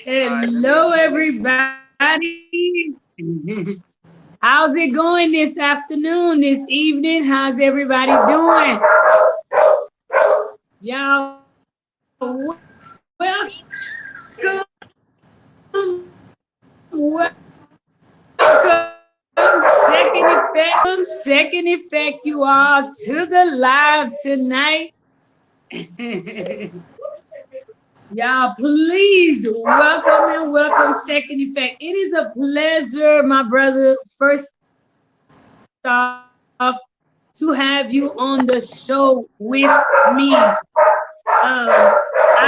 Hello, everybody. How's it going this afternoon, this evening? How's everybody doing? Y'all, welcome. Second effect, you all to the live tonight. Y'all, please welcome and welcome Second Effect. It is a pleasure, my brother, first off, to have you on the show with me. I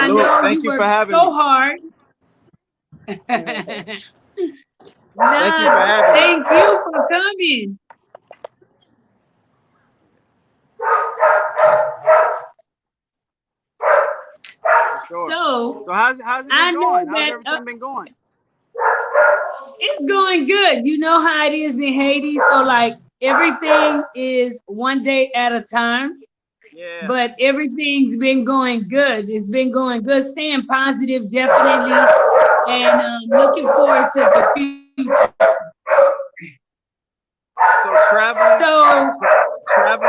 know Thank you for worked having so me. hard. Thank you for having me. Thank you for coming. Sure. So how's it been going? How's everything been going? It's going good. You know how it is in Haiti. So like everything is one day at a time. Yeah. But everything's been going good. It's been going good. Staying positive, definitely, and looking forward to the future. So traveling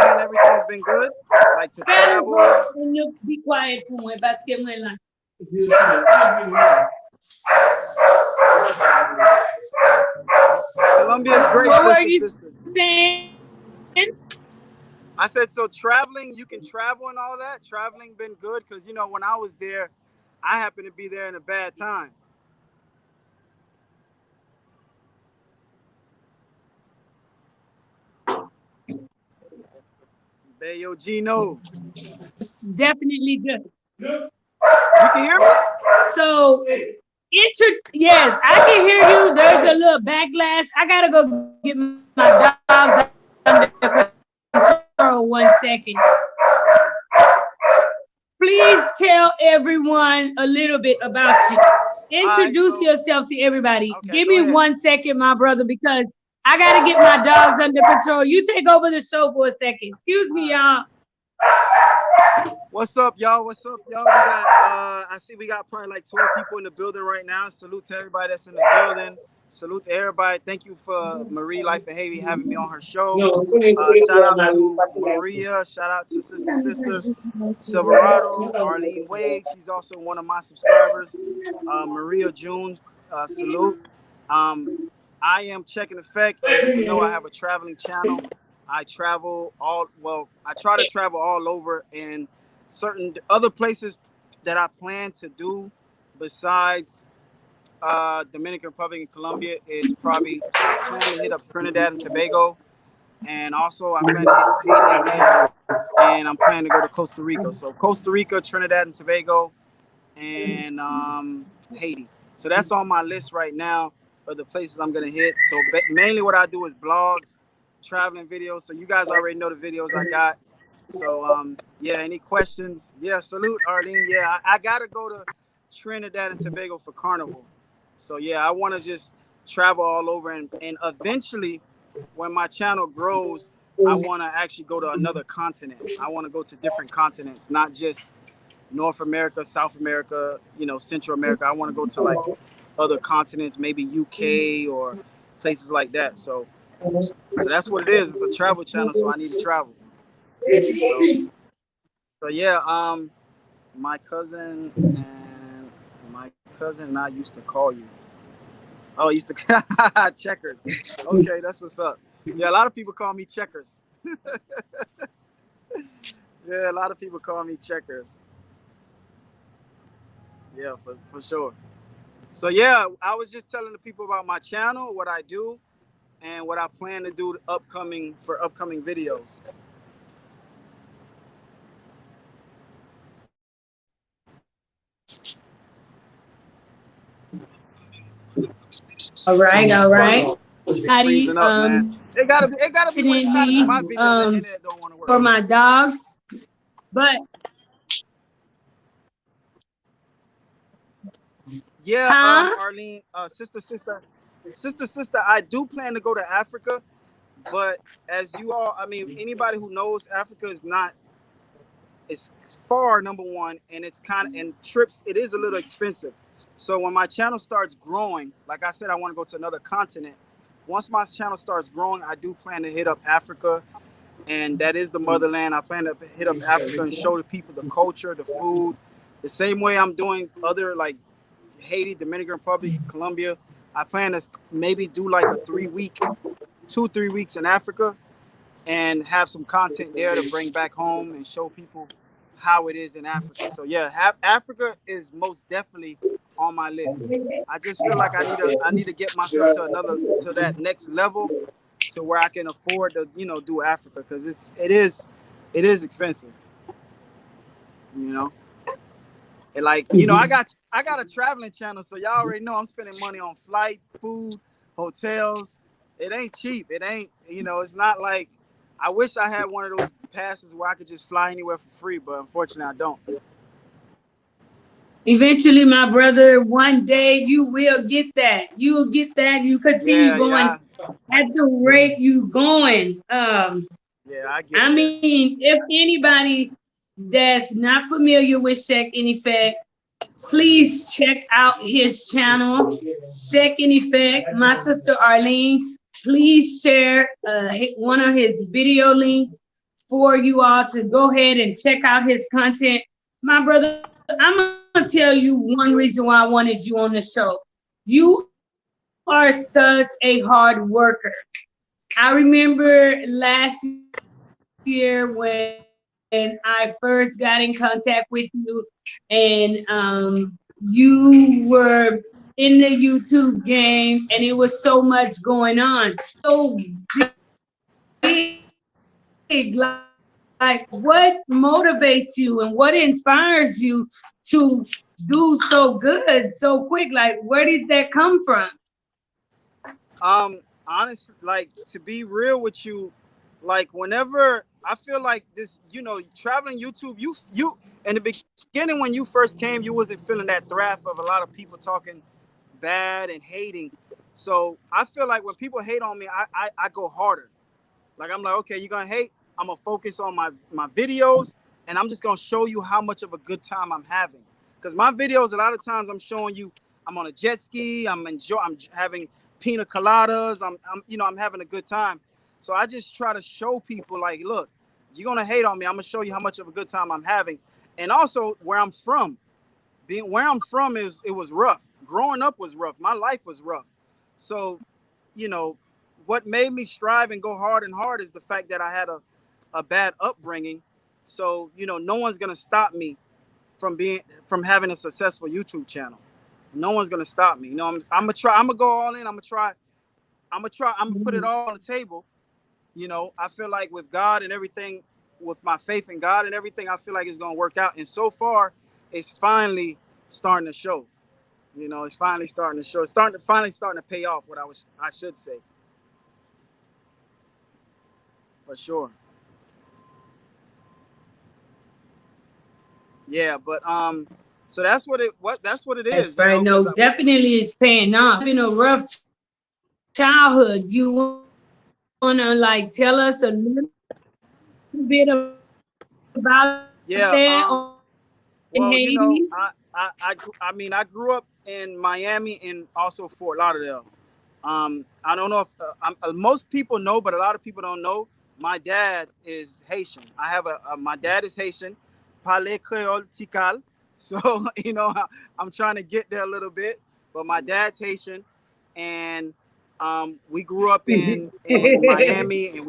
and everything's been good. Like to travel. Be quiet, Colombia is great, what were you sister. saying? I said, so traveling, you can travel and all that. Traveling been good because, you know, when I was there, I happened to be there in a bad time. Bayo Gino. It's definitely good. You can hear me? So, yes, I can hear you. There's a little backlash. I gotta go get my dogs under control 1 second. Please tell everyone a little bit about you. Introduce yourself to everybody. Okay, Give me 1 second, my brother, because I gotta get my dogs under control. You take over the show for a second. Excuse me, y'all. What's up, y'all? What's up, y'all? We got I see we got probably like 12 people in the building right now. Salute to everybody that's in the building. Salute to everybody. Thank you for Marie Life in Haiti having me on her show. Shout out to Maria. Shout out to Sister Silverado, Arlene Wade. She's also one of my subscribers. Maria June. Salute. I am Czech in Effect. As you know, I have a traveling channel. I travel I try to travel all over, and certain other places that I plan to do besides Dominican Republic and Colombia is probably I plan to hit up Trinidad and Tobago, and also I plan to hit Haiti again, and I'm planning to go to Costa Rica. So Costa Rica, Trinidad and Tobago, and Haiti. So that's on my list right now of the places I'm gonna hit. So mainly what I do is blogs, traveling videos. So you guys already know the videos I got. So yeah, any questions? Yeah, salute Arlene. Yeah, I gotta go to Trinidad and Tobago for Carnival. So yeah, I want to just travel all over, and eventually when my channel grows, I want to actually go to another continent. I want to go to different continents, not just North America, South America, Central America. I want to go to like other continents, maybe UK or places like that. So that's what it is. It's a travel channel, so I need to travel. So yeah, my cousin and I used to call you. Oh, used to Checkers. Okay, that's what's up. Yeah, a lot of people call me Checkers. Yeah, a lot of people call me Checkers. Yeah, for sure. So yeah, I was just telling the people about my channel, what I do, and what I plan to do upcoming videos. All right. Freezing up, man. It gotta be when it's time to do my video. The internet don't want to work. For my dogs, but yeah, Arlene, sister, I do plan to go to Africa, but as you all, I mean, anybody who knows, Africa is not it's far, number one, and it's kind of, and trips, it is a little expensive. So when my channel starts growing, like I said, I want to go to another continent. Once my channel starts growing, I do plan to hit up Africa, and that is the motherland. I plan to hit up Africa and show the people the culture, the food, the same way I'm doing other like Haiti, Dominican Republic, Colombia. I plan to maybe do like a 3-week, 2-3 weeks in Africa, and have some content there to bring back home and show people how it is in Africa. So yeah, Africa is most definitely on my list. I just feel like I need to get myself to that next level, to where I can afford to do Africa, because it is expensive, you know. And like I got a traveling channel, so y'all already know I'm spending money on flights, food, hotels. It ain't cheap. It ain't, it's not like, I wish I had one of those passes where I could just fly anywhere for free, but unfortunately I don't. Eventually, my brother, one day you will get that. You will get that. You continue going Yeah. at the rate you going. Yeah, I I get there. mean, if anybody that's not familiar with Check in Effect, please check out his channel, Check in Effect. My sister Arlene, please share one of his video links for you all to go ahead and check out his content. My brother, I'm going to tell you one reason why I wanted you on the show. You are such a hard worker. I remember last year when I first got in contact with you, and you were in the YouTube game, and it was so much going on, so big. Like, what motivates you and what inspires you to do so good so quick? Like, where did that come from? Honestly, like, to be real with you, like, whenever I feel like this, traveling YouTube, you in the beginning when you first came, you wasn't feeling that thrash of a lot of people talking bad and hating. So I feel like when people hate on me, I go harder. Like, I'm like, okay, you're gonna hate. I'm gonna focus on my videos, and I'm just gonna show you how much of a good time I'm having. Because my videos, a lot of times, I'm showing you I'm on a jet ski. I'm having pina coladas. I'm having a good time. So I just try to show people, like, look, you're gonna hate on me. I'm gonna show you how much of a good time I'm having, and also where I'm from. Being where I'm from it was rough. Growing up was rough. My life was rough. So, you know, what made me strive and go hard and hard is the fact that I had a bad upbringing. So, no one's gonna stop me from having a successful YouTube channel. No one's gonna stop me. I'm gonna try. I'm gonna go all in. I'm gonna try. I'm gonna put it all on the table. I feel like with God and everything, with my faith in God and everything, I feel like it's gonna work out. And so far, it's finally starting to show. It's finally starting to show. It's finally starting to pay off. I should say, for sure. Yeah, but so that's what it That's is. right. Because No, definitely it's paying off. Having a rough childhood. You wanna like tell us a little bit about that on yeah, Haiti? well, I mean, I grew up in Miami and also Fort Lauderdale. I don't know if most people know, but a lot of people don't know. My dad is Haitian. My dad is Haitian, parle Creole Tikal. So I'm trying to get there a little bit, but my dad's Haitian, and we grew up in Miami, and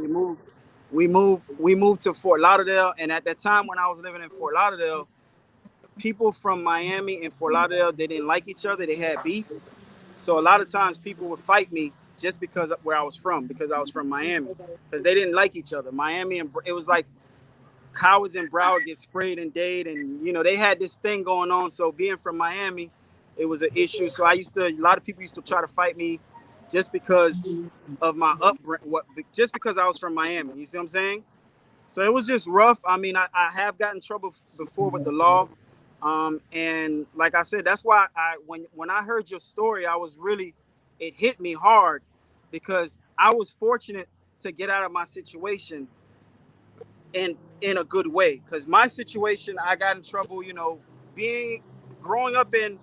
we moved to Fort Lauderdale. And at that time when I was living in Fort Lauderdale, people from Miami and Fort Lauderdale, they didn't like each other. They had beef. So a lot of times people would fight me just because of where I was from, because I was from Miami, because they didn't like each other. Miami, and it was like Cowards and Broward get sprayed and dayed, and they had this thing going on. So being from Miami, it was an issue. So a lot of people used to try to fight me just because of my upbringing, just because I was from Miami. You see what I'm saying? So it was just rough. I mean, I have gotten in trouble before with the law. And like I said, that's why when I heard your story, it hit me hard, because I was fortunate to get out of my situation in a good way. Because my situation, I got in trouble, you know, being growing up in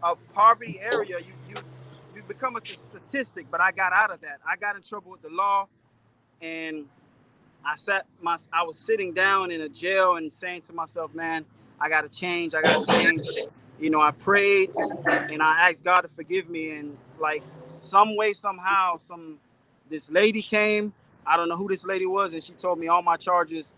a poverty area, you become a statistic. But I got out of that. I got in trouble with the law, and I was sitting down in a jail and saying to myself, man, I gotta change. I gotta change. You know, I prayed and I asked God to forgive me. And like some way, somehow, this lady came. I don't know who this lady was, and she told me all my charges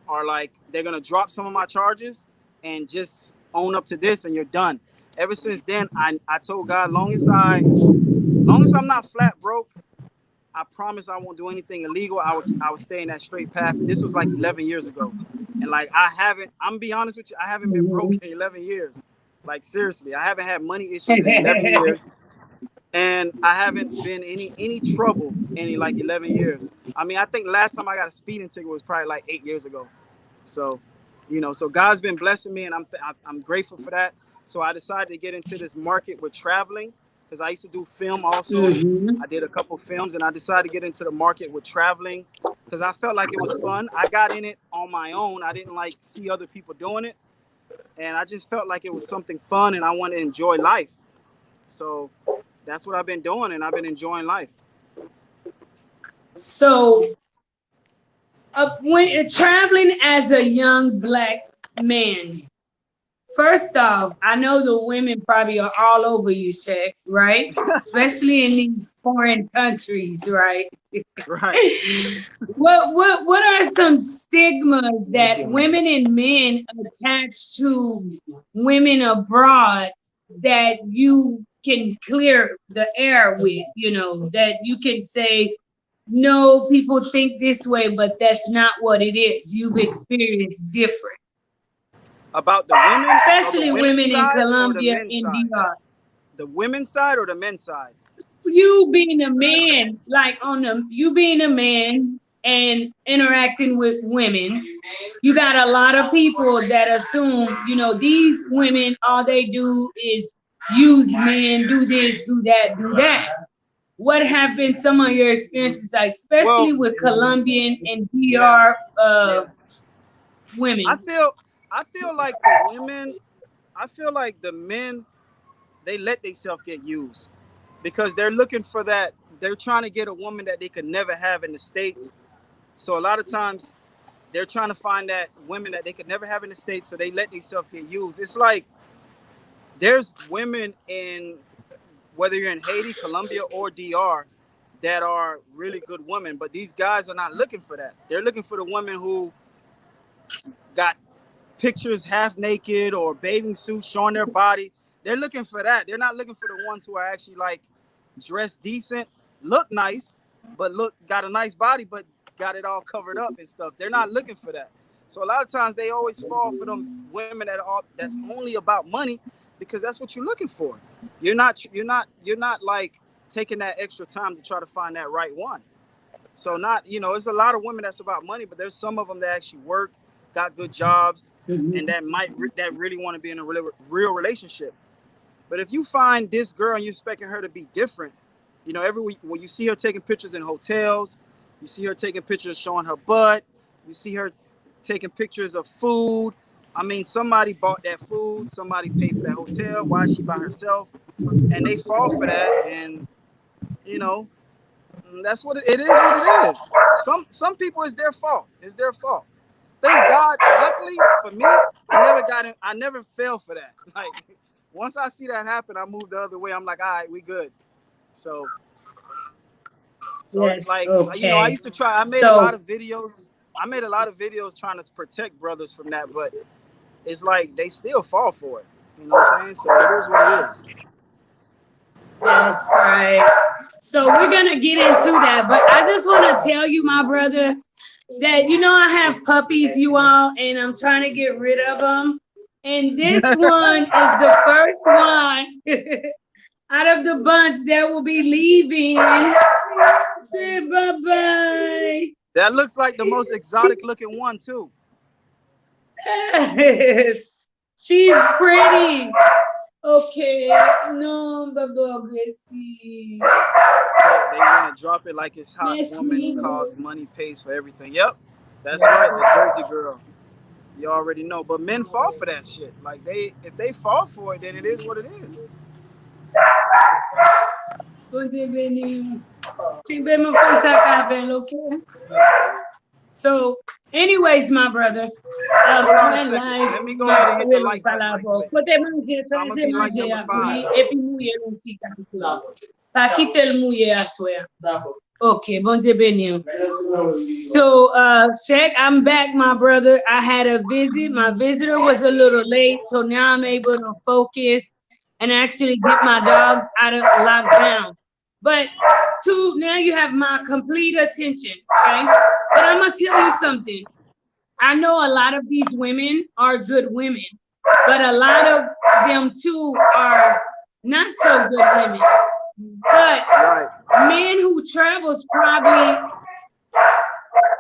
are like they're gonna drop some of my charges and just own up to this, and you're done. Ever since then, I told God, long as I'm not flat broke, I promise I won't do anything illegal. I would stay in that straight path. And this was like 11 years ago. And like I'm gonna be honest with you, I haven't been broke in 11 years. Like seriously, I haven't had money issues in 11 years. And I haven't been any trouble in like 11 years. I mean, I think last time I got a speeding ticket was probably like 8 years ago. So, you know, so God's been blessing me, and I'm grateful for that. So I decided to get into this market with traveling, because I used to do film also. I did a couple films, and I decided to get into the market with traveling because I felt like it was fun. I got in it on my own. I didn't like see other people doing it, and I just felt like it was something fun, and I wanted to enjoy life. So that's what I've been doing, and I've been enjoying life. So, when traveling as a young Black man, first off, I know the women probably are all over you, Czech, right? Especially in these foreign countries, right? Right. What are some stigmas that women and men attach to women abroad that you can clear the air with, you know, that you can say, no, people think this way, but that's not what it is. You've experienced different. About the women, Especially the women in side or the Colombia men's and side? DR. The women's side or the men's side? You being a man, like you being a man and interacting with women, you got a lot of people that assume, you know, these women, all they do is use men, do this, do that, do that. What have been some of your experiences, like, especially Well, with Colombian and yeah, DR yeah. I women? feel I feel like the women, I feel like the men, they let themselves get used because they're looking for that. They're trying to get a woman that they could never have in the States. So a lot of times they're trying to find that women that they could never have in the States. So they let themselves get used. It's like there's women in, whether you're in Haiti, Colombia, or DR, that are really good women. But these guys are not looking for that. They're looking for the women who got pictures half naked or bathing suits showing their body. They're looking for that. They're not looking for the ones who are actually like dressed decent, look nice, but got a nice body, but got it all covered up and stuff. They're not looking for that. So a lot of times they always fall for them women that's only about money, because that's what you're looking for. You're not like taking that extra time to try to find that right one. So not, there's a lot of women that's about money, but there's some of them that actually work, got good jobs, and that really want to be in a real relationship. But if you find this girl and you're expecting her to be different, every week when you see her taking pictures in hotels, you see her taking pictures showing her butt, you see her taking pictures of food. I mean, somebody bought that food, somebody paid for that hotel. Why is she by herself? And they fall for that, and that's what it is. What it is. Some people, it's their fault. It's their fault. Thank God. Luckily for me, I never fell for that. Like once I see that happen, I move the other way. I'm like, all right, we good. So Yes. like Okay. I used to try. I made a lot of videos. Trying to protect brothers from that, but it's like they still fall for it. You know what I'm saying? So it is what it is. That's right. So we're gonna get into that, but I just want to tell you, my brother, that I have puppies, you all, and I'm trying to get rid of them. And this one is the first one out of the bunch that will be leaving. Say bye-bye. That looks like the most exotic looking one too. Yes. She's pretty. Okay. No, Baba, They want to drop it like it's hot. Merci. Woman cause money pays for everything. Yep. That's right, the Jersey girl. You already know. But men fall for that shit. Like if they fall for it, then it is what it is. Okay. So, anyways, my brother, Hold on a my second. life, Let me go ahead and hit the will like button right palabra. quick. Kote manje, I'm gonna kote be like manje number ya 5. et puis mouye non ti kapito. Pa kite l mouye aswe. Okay, bon Dieu béni. So, Shaq, I'm back, my brother. I had a visit. My visitor was a little late, so now I'm able to focus and actually get my dogs out of lockdown. But now you have my complete attention, okay? But I'm gonna tell you something. I know a lot of these women are good women, but a lot of them too are not so good women. But men who travels probably,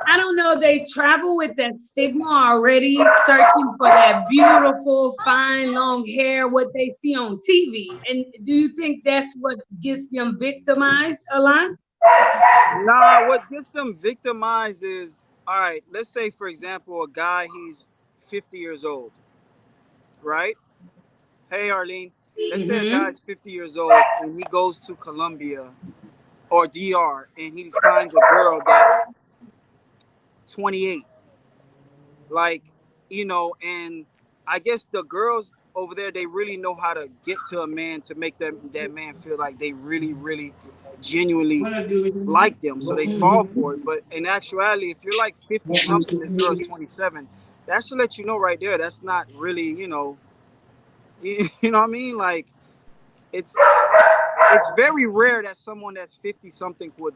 I don't know, they travel with that stigma already, searching for that beautiful, fine, long hair, what they see on TV. And do you think that's what gets them victimized a lot? Nah, what gets them victimized is, all right, let's say, for example, a guy, he's 50 years old, right? Hey, Arlene. Let's say a guy's 50 years old and he goes to Colombia or DR and he finds a girl that's 28. Like, and I guess the girls over there, they really know how to get to a man to make that man feel like they really, really genuinely like them. So they fall for it. But in actuality, if you're like 50 something, this girl's 27, that should let you know right there. That's not really, you know what I mean? Like, it's very rare that someone that's 50 something would,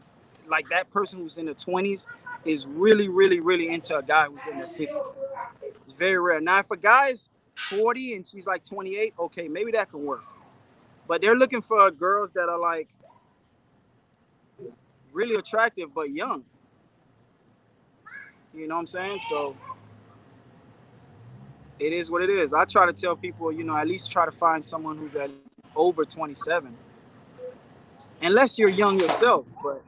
like, that person who's in the 20s is really, really, really into a guy who's in their 50s. It's very rare. Now, if a guy's 40 and she's like 28, okay, maybe that can work. But they're looking for girls that are like really attractive but young. You know what I'm saying? So it is what it is. I try to tell people, at least try to find someone who's at over 27. Unless you're young yourself, but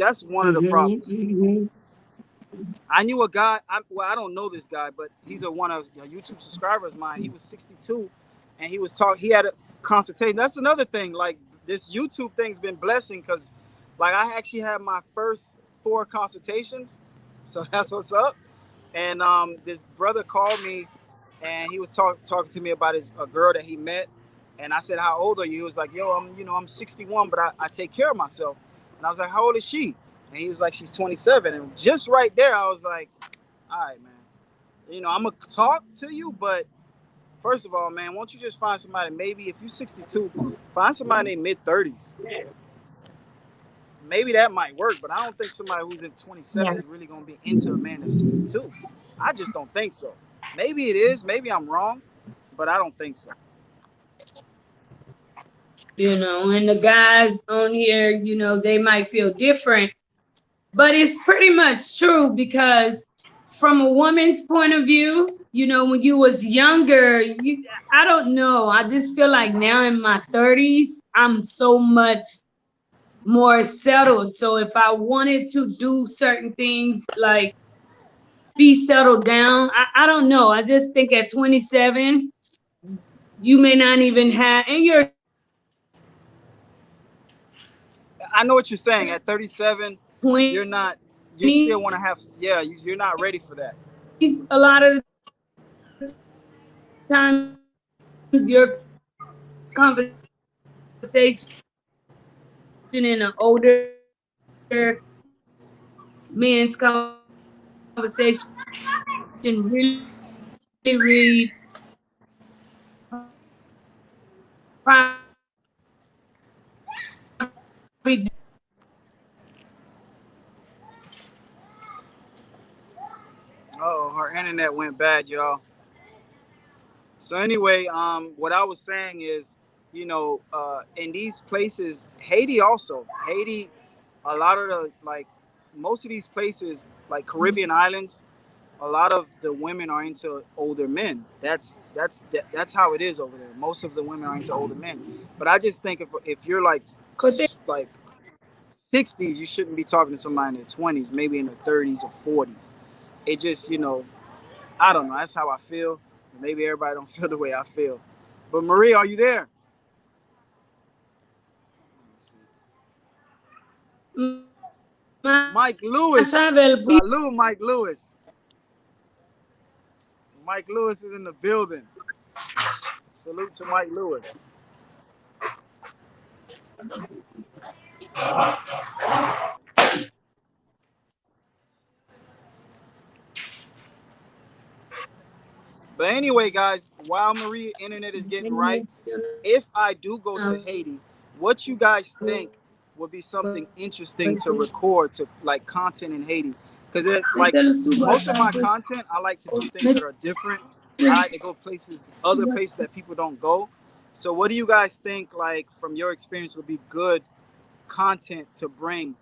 that's one of the problems. I knew a guy. I don't know this guy, but he's one of a YouTube subscribers of mine. He was 62, and he was talking. He had a consultation. That's another thing. Like, this YouTube thing's been blessing because, like, I actually had my first 4 consultations, so that's what's up. And this brother called me, and he was talking to me about a girl that he met. And I said, "How old are you?" He was like, "Yo, I'm 61, but I take care of myself." And I was like, "How old is she?" And he was like, "She's 27." And just right there, I was like, "All right, man. I'm gonna talk to you, but first of all, man, won't you just find somebody? Maybe if you're 62, find somebody in mid-30s. Maybe that might work, but I don't think somebody who's in 27 is really gonna be into a man that's 62. I just don't think so. Maybe it is. Maybe I'm wrong, but I don't think so." And the guys on here, they might feel different, but it's pretty much true because from a woman's point of view, when you was younger, I don't know. I just feel like now in my 30s, I'm so much more settled. So if I wanted to do certain things, like be settled down, I don't know. I just think at 27, you may not even have, and you're I know what you're saying. At 37, 20s, you're not. You still want to have. Yeah, you're not ready for that. a lot of times your conversation in an older men's conversation really read probably. Oh, her internet went bad, y'all. So anyway, what I was saying is, in these places, Haiti also, Haiti, a lot of most of these places, like Caribbean islands, a lot of the women are into older men. That's how it is over there. Most of the women are into older men. But I just think if you're like 60s, you shouldn't be talking to somebody in their 20s, maybe in their 30s or 40s. It just, I don't know. That's how I feel. Maybe everybody don't feel the way I feel. But Marie, are you there? Mike Lewis. Salute, Mike Lewis. Mike Lewis is in the building. Salute to Mike Lewis. But anyway, guys, while Marie internet is getting right, if I do go to Haiti, what you guys think would be something interesting to record, to like content in Haiti? Because like most of my content, I like to do things that are different. I like to go places, other places that people don't go. So what do you guys think, like from your experience, would be good content to bring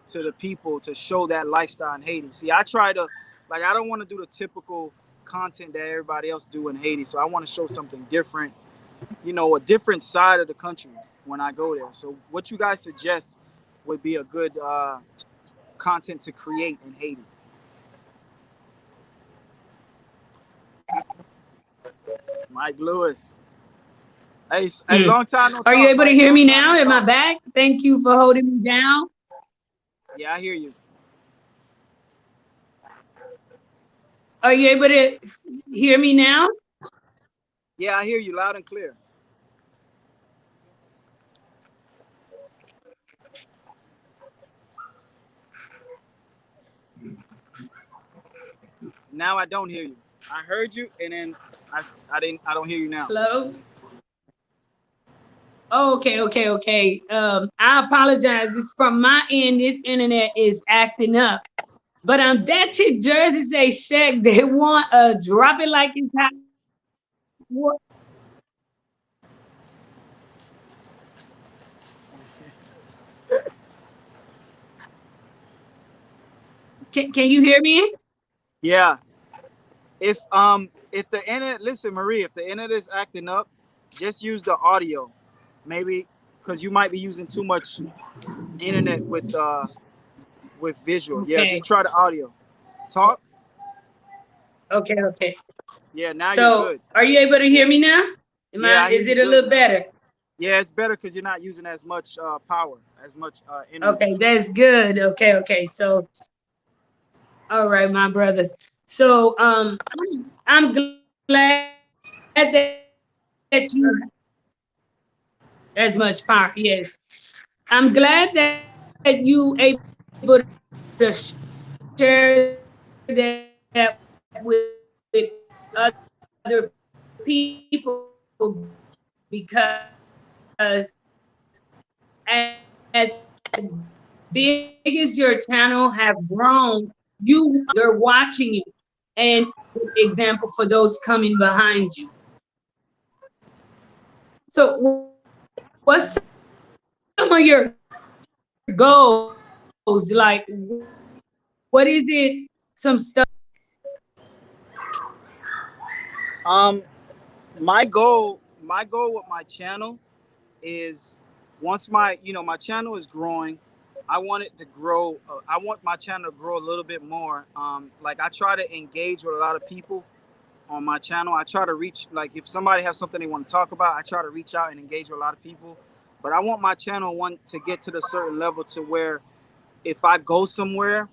to the people to show that lifestyle in Haiti? See, I try to, like, I don't want to do the typical content that everybody else do in Haiti. So I want to show something different, a different side of the country when I go there. So what you guys suggest would be a good content to create in Haiti? Mike Lewis. Hey, long time no talk. Are you able to hear me now? Am I back? Thank you for holding me down. Yeah, I hear you. Are you able to hear me now? Yeah, I hear you loud and clear. Now I don't hear you. I heard you, and then I don't hear you now. Hello? Okay. I apologize. It's from my end. This internet is acting up. But that chick Jersey say Shaq, they want drop it like it's hot. What? Can you hear me? Yeah. If the internet, listen, Marie, if the internet is acting up, just use the audio. Maybe because you might be using too much internet with visual. Okay. Yeah, just try the audio. Talk. Okay. Yeah, now you're good. Are you able to hear me now? Is it a little better? Yeah, it's better because you're not using as much power, as much internet. Okay, that's good. Okay. So, all right, my brother. So, I'm glad that you as much power. Yes, I'm glad that you able to share that with other people, because as big as your channel have grown, they're watching you, and example for those coming behind you. So what's some of your goals? Like, what is it? Some stuff. My goal with my channel is, once my channel is growing, I want it to grow. I want my channel to grow a little bit more. Like, I try to engage with a lot of people on my channel. I try to reach, like, if somebody has something they want to talk about, I try to reach out and engage with a lot of people. But I want my channel to get to the certain level to where if I go somewhere,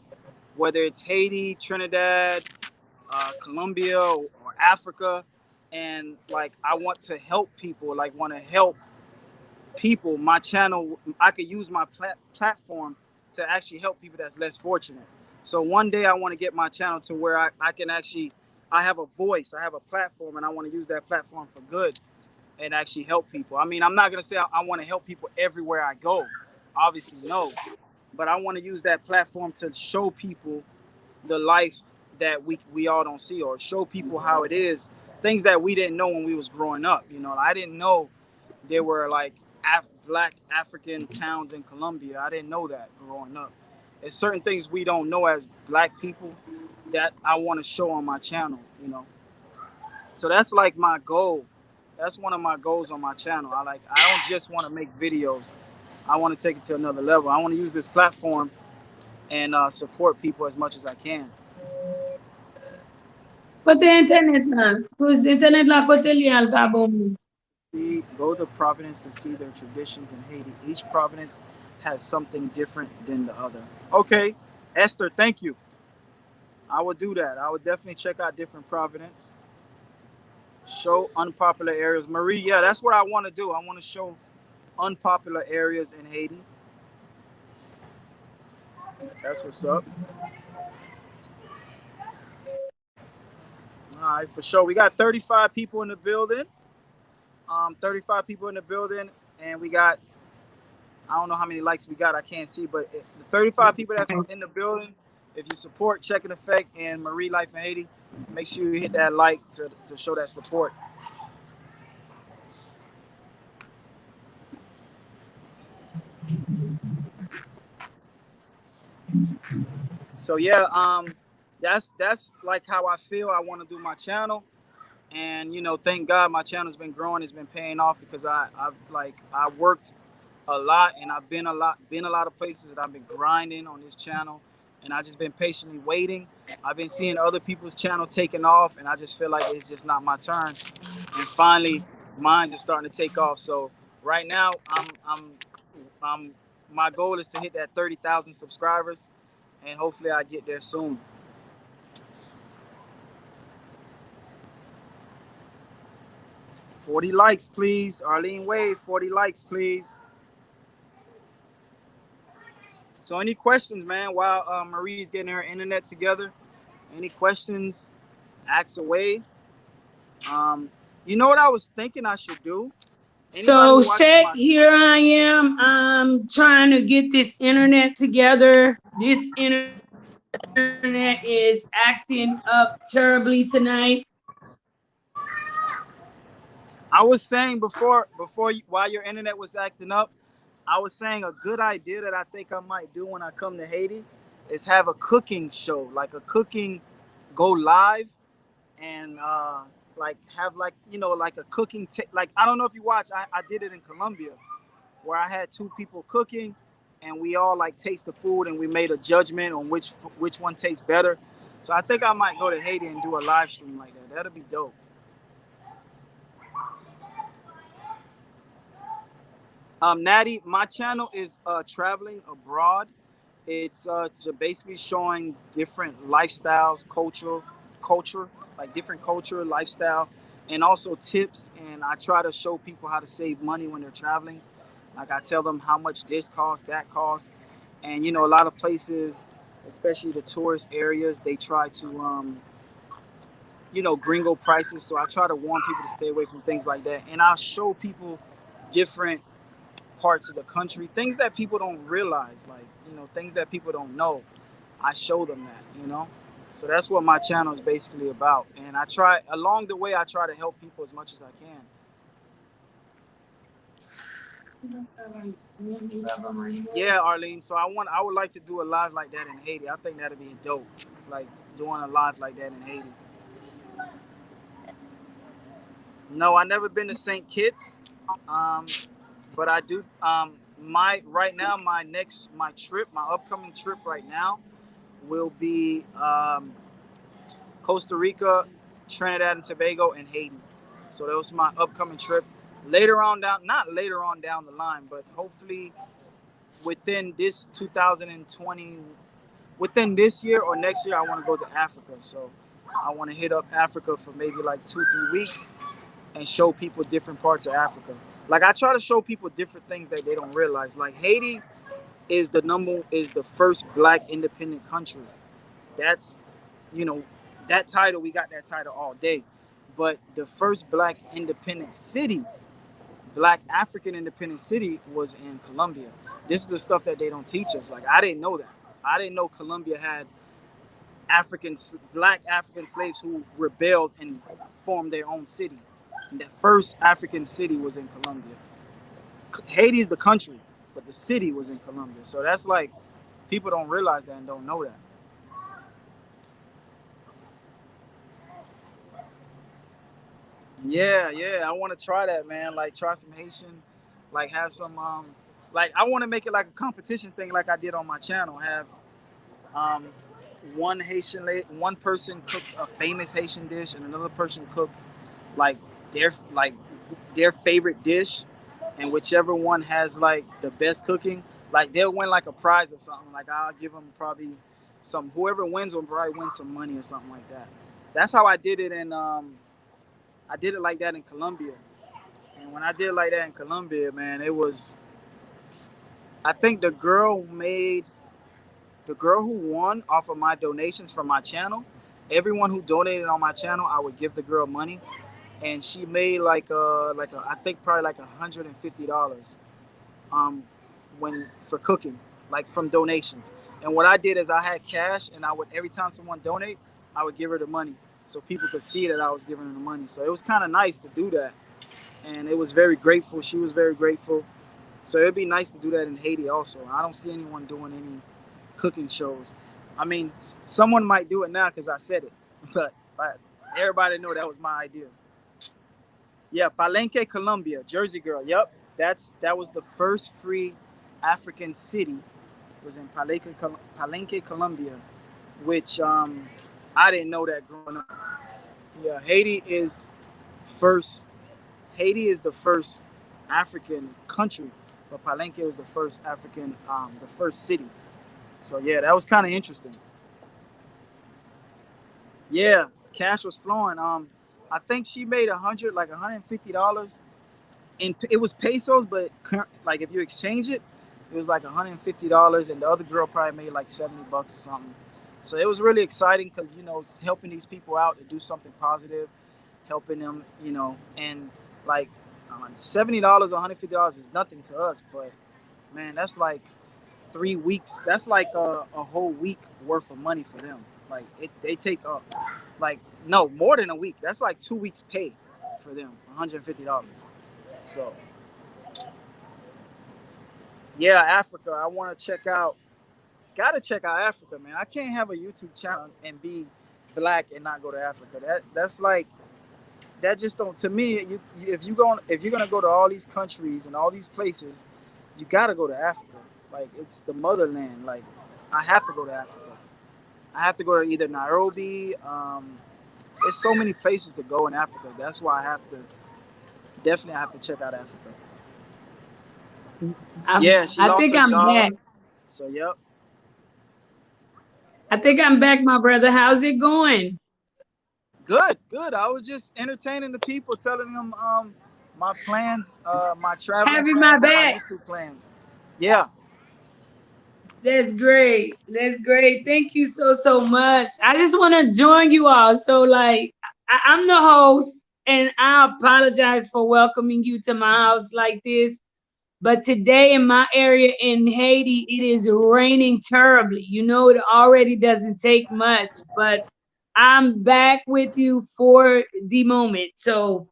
whether it's Haiti, Trinidad, Colombia, or Africa, and like I want to help people, my channel, I could use my platform to actually help people that's less fortunate. So one day I want to get my channel to where I can actually, I have a voice, I have a platform, and I want to use that platform for good and actually help people. I mean, I'm not going to say I want to help people everywhere I go. Obviously, no. But I want to use that platform to show people the life that we all don't see, or show people how it is, things that we didn't know when we was growing up. I didn't know there were like black African towns in Colombia. I didn't know that growing up. There's certain things we don't know as black people that I want to show on my channel, So that's like my goal. That's one of my goals on my channel. I don't just want to make videos. I want to take it to another level. I want to use this platform and support people as much as I can. Kote internet lan. Kouz internet la kote li al pa bon moun. See, go to Providence to see their traditions in Haiti. Each Providence has something different than the other. Okay, Esther, thank you. I would do that. I would definitely check out different Providence. Show unpopular areas. Marie, yeah, that's what I want to do. I want to show unpopular areas in Haiti. That's what's up. All right, for sure. We got 35 people in the building. 35 people in the building, and we got, I don't know how many likes we got. I can't see, but the 35 people that's in the building, if you support Check and Effect and Marie Life in Haiti, make sure you hit that like to show that support. So yeah, that's like how I feel. I want to do my channel, and thank God my channel's been growing. It's been paying off because I worked a lot, and I've been a lot of places that I've been grinding on this channel, and I just been patiently waiting. I've been seeing other people's channel taking off, and I just feel like it's just not my turn. And finally, mine's is starting to take off. So right now, I'm my goal is to hit that 30,000 subscribers, and hopefully I get there soon. $40 likes, please. Arlene Wade, 40 likes, please. So any questions, man, while Marie's getting her internet together? Any questions? Ask away. You know what I was thinking I should do? Anybody So who watches Shaq, my here I am. I'm trying to get this internet together. This internet is acting up terribly tonight. I was saying while your internet was acting up, I was saying a good idea that I think I might do when I come to Haiti is have a cooking show, like a cooking go live, and like have like a cooking like I don't know if you watch. I did it in Colombia where I had two people cooking, and we all like taste the food and we made a judgment on which one tastes better. So I think I might go to Haiti and do a live stream like that. That'll be dope. Natty, my channel is traveling abroad. It's basically showing different lifestyles, culture, like different culture, lifestyle, and also tips. And I try to show people how to save money when they're traveling. Like I tell them how much this costs, that costs, and a lot of places, especially the tourist areas, they try to gringo prices. So I try to warn people to stay away from things like that, and I'll show people different parts of the country, things that people don't realize, like things that people don't know. I show them that. So that's what my channel is basically about, and I try along the way I try to help people as much as I can. Yeah, Arlene, so I would like to do a live like that in Haiti. I think that'd be dope, like doing a live like that in Haiti. No, I never been to St. Kitts, but I do. My right now, my upcoming trip right now will be Costa Rica, Trinidad and Tobago, and Haiti. So that was my upcoming trip. Not later on down the line, but hopefully within this 2020, within this year or next year, I want to go to Africa. So I want to hit up Africa for maybe like 2-3 weeks and show people different parts of Africa. Like I try to show people different things that they don't realize. Like Haiti is the first Black independent country. That's you know that title, we got that title all day. But the first Black independent city, Black African independent city, was in Colombia. This is the stuff that they don't teach us. Like I didn't know that. I didn't know Colombia had Black African slaves who rebelled and formed their own city. And the first African city was in Colombia. Haiti is the country, but the city was in Colombia. So that's like people don't realize that and don't know that. Yeah, I want to try that, man. Like try some Haitian, like have some like I want to make it like a competition thing, like I did on my channel. Have um, one person cook a famous Haitian dish, and another person cook like like their favorite dish, and whichever one has like the best cooking, like they'll win like a prize or something. Like I'll give them probably some. Whoever wins will probably win some money or something like that. That's how I did it in. I did it like that in Colombia, and when I did it like that in Colombia, man, it was. I think the girl who won off of my donations from my channel. Everyone who donated on my channel, I would give the girl money, and she made I think probably like $150 when for cooking, like from donations. And what I did is I had cash, and I would every time someone donate, I would give her the money so people could see that I was giving her the money. So it was kind of nice to do that, and it was very grateful. She was very grateful. So it'd be nice to do that in Haiti also. I don't see anyone doing any cooking shows. I mean, someone might do it now because I said it, but everybody know that was my idea. Yeah, Palenque, Colombia, Jersey girl. Yep, that was the first free African city. It was in Palenque, Colombia, which I didn't know that growing up. Yeah, first. Haiti is the first African country, but Palenque was the first the first city. So yeah, that was kind of interesting. Yeah, cash was flowing. I think she made $150, and it was pesos, but like if you exchange it, it was like $150, and the other girl probably made like $70 or something. So it was really exciting because it's helping these people out to do something positive, helping them, and like $70 or $150 is nothing to us, but man, that's like 3 weeks. That's like a whole week worth of money for them. Like they take like no more than a week. That's like 2 weeks pay for them. $150. So yeah, Africa. I want to check out. Gotta check out Africa, man. I can't have a YouTube channel and be black and not go to Africa. That's like that just don't to me. If you're gonna go to all these countries and all these places, you gotta go to Africa. Like it's the motherland. Like I have to go to Africa. I have to go to either Nairobi. There's so many places to go in Africa. That's why I have to check out Africa. Yeah, she I lost think her I'm back. job. So yep. I think I'm back, my brother. How's it going? Good, good. I was just entertaining the people, telling them my plans, my traveling Having my plans and my back. YouTube plans. Yeah. That's great. That's great. Thank you so much. I just want to join you all. So, like, I'm the host, and I apologize for welcoming you to my house like this. But today in my area in Haiti, it is raining terribly. It already doesn't take much, but I'm back with you for the moment. So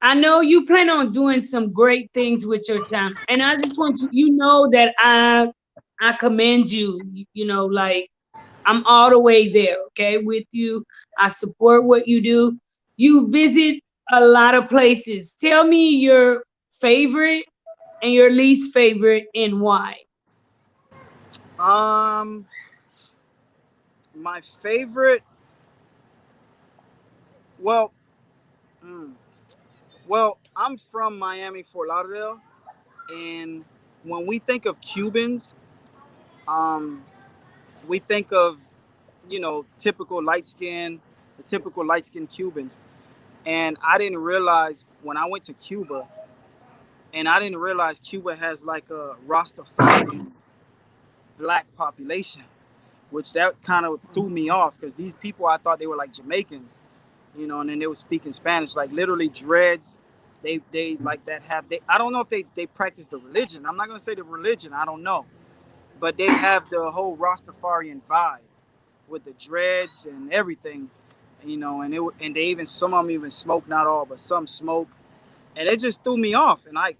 I know you plan on doing some great things with your time. And I just want that I commend you, like I'm all the way there, okay, with you. I support what you do. You visit a lot of places. Tell me your favorite and your least favorite and why. Um, my favorite. Well, mm, well, I'm from Miami, Fort Lauderdale, and when we think of Cubans, um, we think of the typical light skin Cubans. And I didn't realize when I went to Cuba, and I didn't realize Cuba has like a Rastafarian black population, which that kind of threw me off because these people I thought they were like Jamaicans, and then they were speaking Spanish, like literally dreads. They like that have they. I don't know if they practice the religion. I'm not gonna say the religion. I don't know, but they have the whole Rastafarian vibe with the dreads and everything, and they even some of them even smoke, not all, but some smoke, and it just threw me off. And I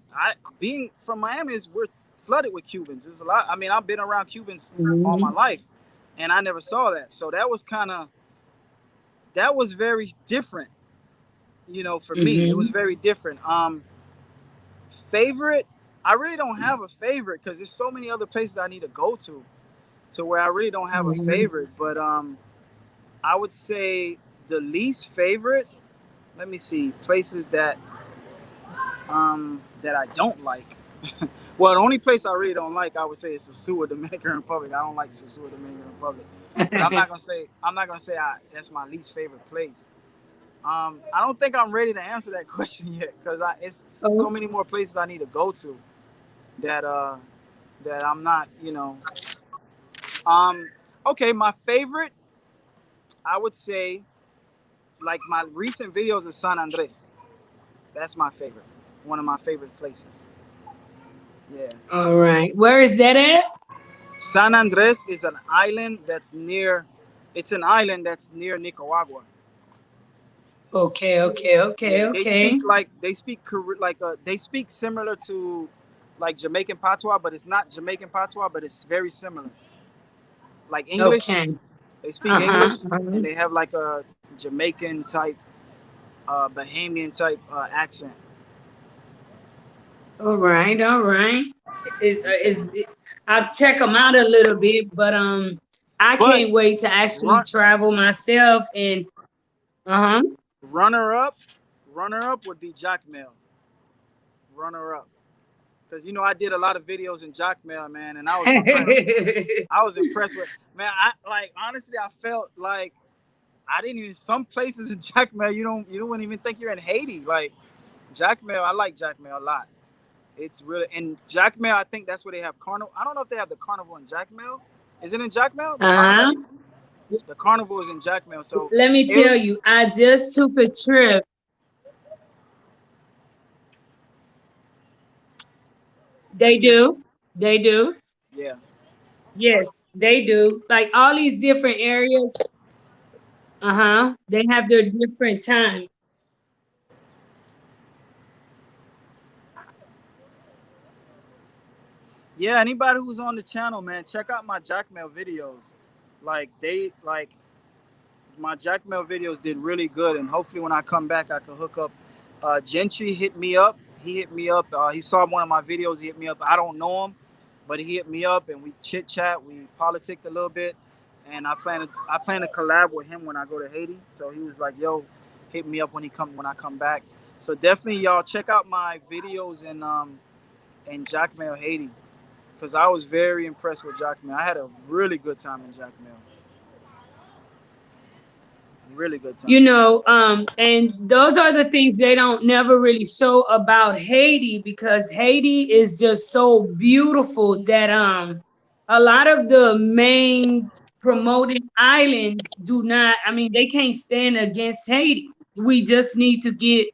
being from Miami, we're flooded with Cubans. There's a lot. I mean, I've been around Cubans all my Mhm. life, and I never saw that. So that was very different. For me, it was Mhm. very different. Favorite. I really don't have a favorite because there's so many other places I need to go to where I really don't have a Mhm. favorite. But I would say the least favorite. Let me see places that I don't like. Well, the only place I really don't like, I would say, is Sosua, Dominican Republic. I don't like Sosua, Dominican Republic. But I'm not gonna say that's my least favorite place. I don't think I'm ready to answer that question yet because it's so Oh, many more places I need to go to that that I'm not, you know. Um, okay, my favorite, I would say, like my recent videos of San Andres. That's my favorite. One of my favorite places. Yeah. all right. Where is that at? San Andres is an island that's near. It's an island that's near Nicaragua. Okay, okay, okay, Yeah, okay. they speak like they speak similar to like Jamaican patois, but it's not Jamaican patois, but it's very similar. Like English, Okay. they speak Uh-huh. English, Uh-huh. and they have like a Jamaican type, Bahamian type accent. All right, all right. I'll check them out a little bit, but I But can't wait to actually run, travel myself and uh-huh. runner up, runner up would be Jackmail. Runner up, because I did a lot of videos in Jackmail, man, and I was impressed. I was impressed with, man. I like honestly, I felt like I didn't even some places in Jackmail you don't even think you're in Haiti. Like Jackmail, I like Jackmail a lot. It's really in Jackmail. I think that's where they have carnival. I don't know if they have the carnival in Jackmail. Is it in Jackmail? The carnival? Uh-huh. The carnival is in Jackmail. So Let me it tell you, I just took a trip. They you just do. They do. yeah. Yes, they do. Like all these different areas, uh-huh. They have their different time. Yeah, anybody who's on the channel, man, check out my Jackmail videos. Like my Jackmail videos did really good, and hopefully when I come back, I can hook up. Gentry hit me up. He hit me up. He saw one of my videos. He hit me up. I don't know him, but he hit me up, and we chit chat. We politicked a little bit, and I plan to collab with him when I go to Haiti. So he was like, "Yo, hit me up when I come back." So definitely, y'all check out my videos in Jackmail, Haiti, because I was very impressed with Jackmail. I had a really good time in Jackmail. Really good time. And those are the things they don't never really show about Haiti because Haiti is just so beautiful that a lot of the main promoted islands do not, I mean, they can't stand against Haiti. We just need to get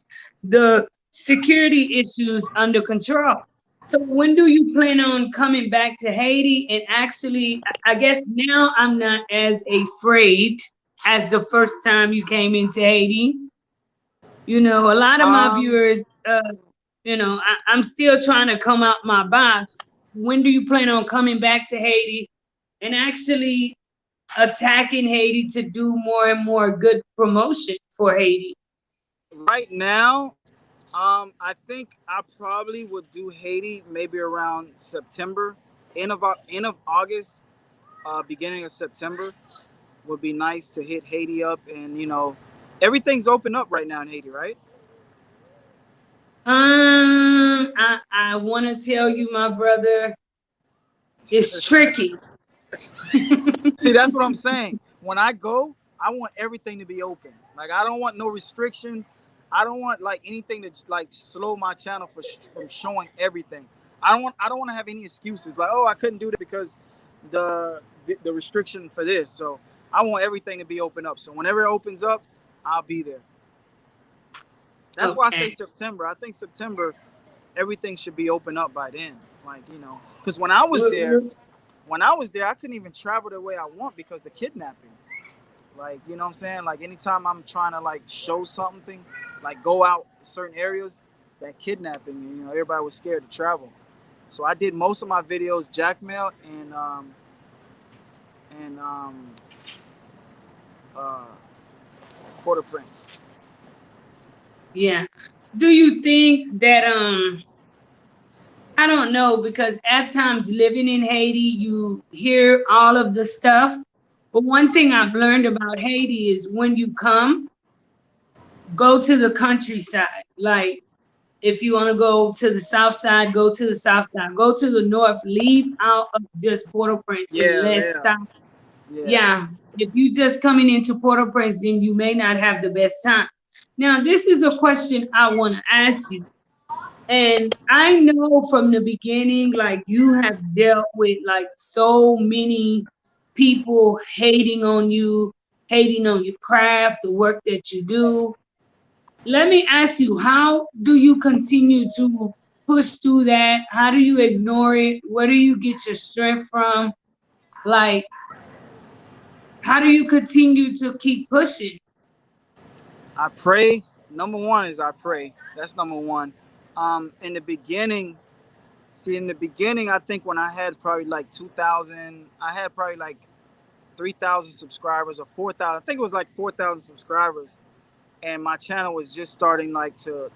the security issues under control. So when do you plan on coming back to Haiti? And actually, I guess now I'm not as afraid as the first time you came into Haiti. A lot of my Um, viewers, I'm still trying to come out my box. When do you plan on coming back to Haiti and actually attacking Haiti to do more and more good promotion for Haiti? right now, I think I probably would do Haiti maybe around September, end of August, beginning of September would be nice to hit Haiti up, and everything's open up right now in Haiti, right? I want to tell you, my brother, it's tricky. See, that's what I'm saying. When I go, I want everything to be open. Like I don't want no restrictions. I don't want like anything to like slow my channel from showing everything. I don't want to have any excuses like, oh, I couldn't do that because the restriction for this. So I want everything to be open up. So whenever it opens up, I'll be there. That's why I say Okay. September. I think September everything should be open up by then. Like, because when I was there, I couldn't even travel the way I want because the kidnapping. Like, you know what I'm saying? Like, anytime I'm trying to, like, show something, like, go out certain areas, that kidnapping, everybody was scared to travel. So I did most of my videos Jackmail and uh, Port-au-Prince. Yeah. Do you think that I don't know, because at times living in Haiti, you hear all of the stuff. But one thing I've learned about Haiti is when you come, go to the countryside. Like if you want to go to the south side, go to the south side. Go to the north. Leave out of just Port-au-Prince and Yeah, let's yeah, stop. yeah. Yeah, if you just coming into Port-au-Prince, then you may not have the best time. Now, this is a question I want to ask you. And I know from the beginning, like you have dealt with like so many people hating on you, hating on your craft, the work that you do. Let me ask you, how do you continue to push through that? How do you ignore it? Where do you get your strength from? Like, how do you continue to keep pushing? I pray. Number one is I pray. That's number one. In the beginning, see, in the beginning, I think when I had probably like 2,000, I had probably like 3,000 subscribers or 4,000. I think it was like 4,000 subscribers, and my channel was just starting like to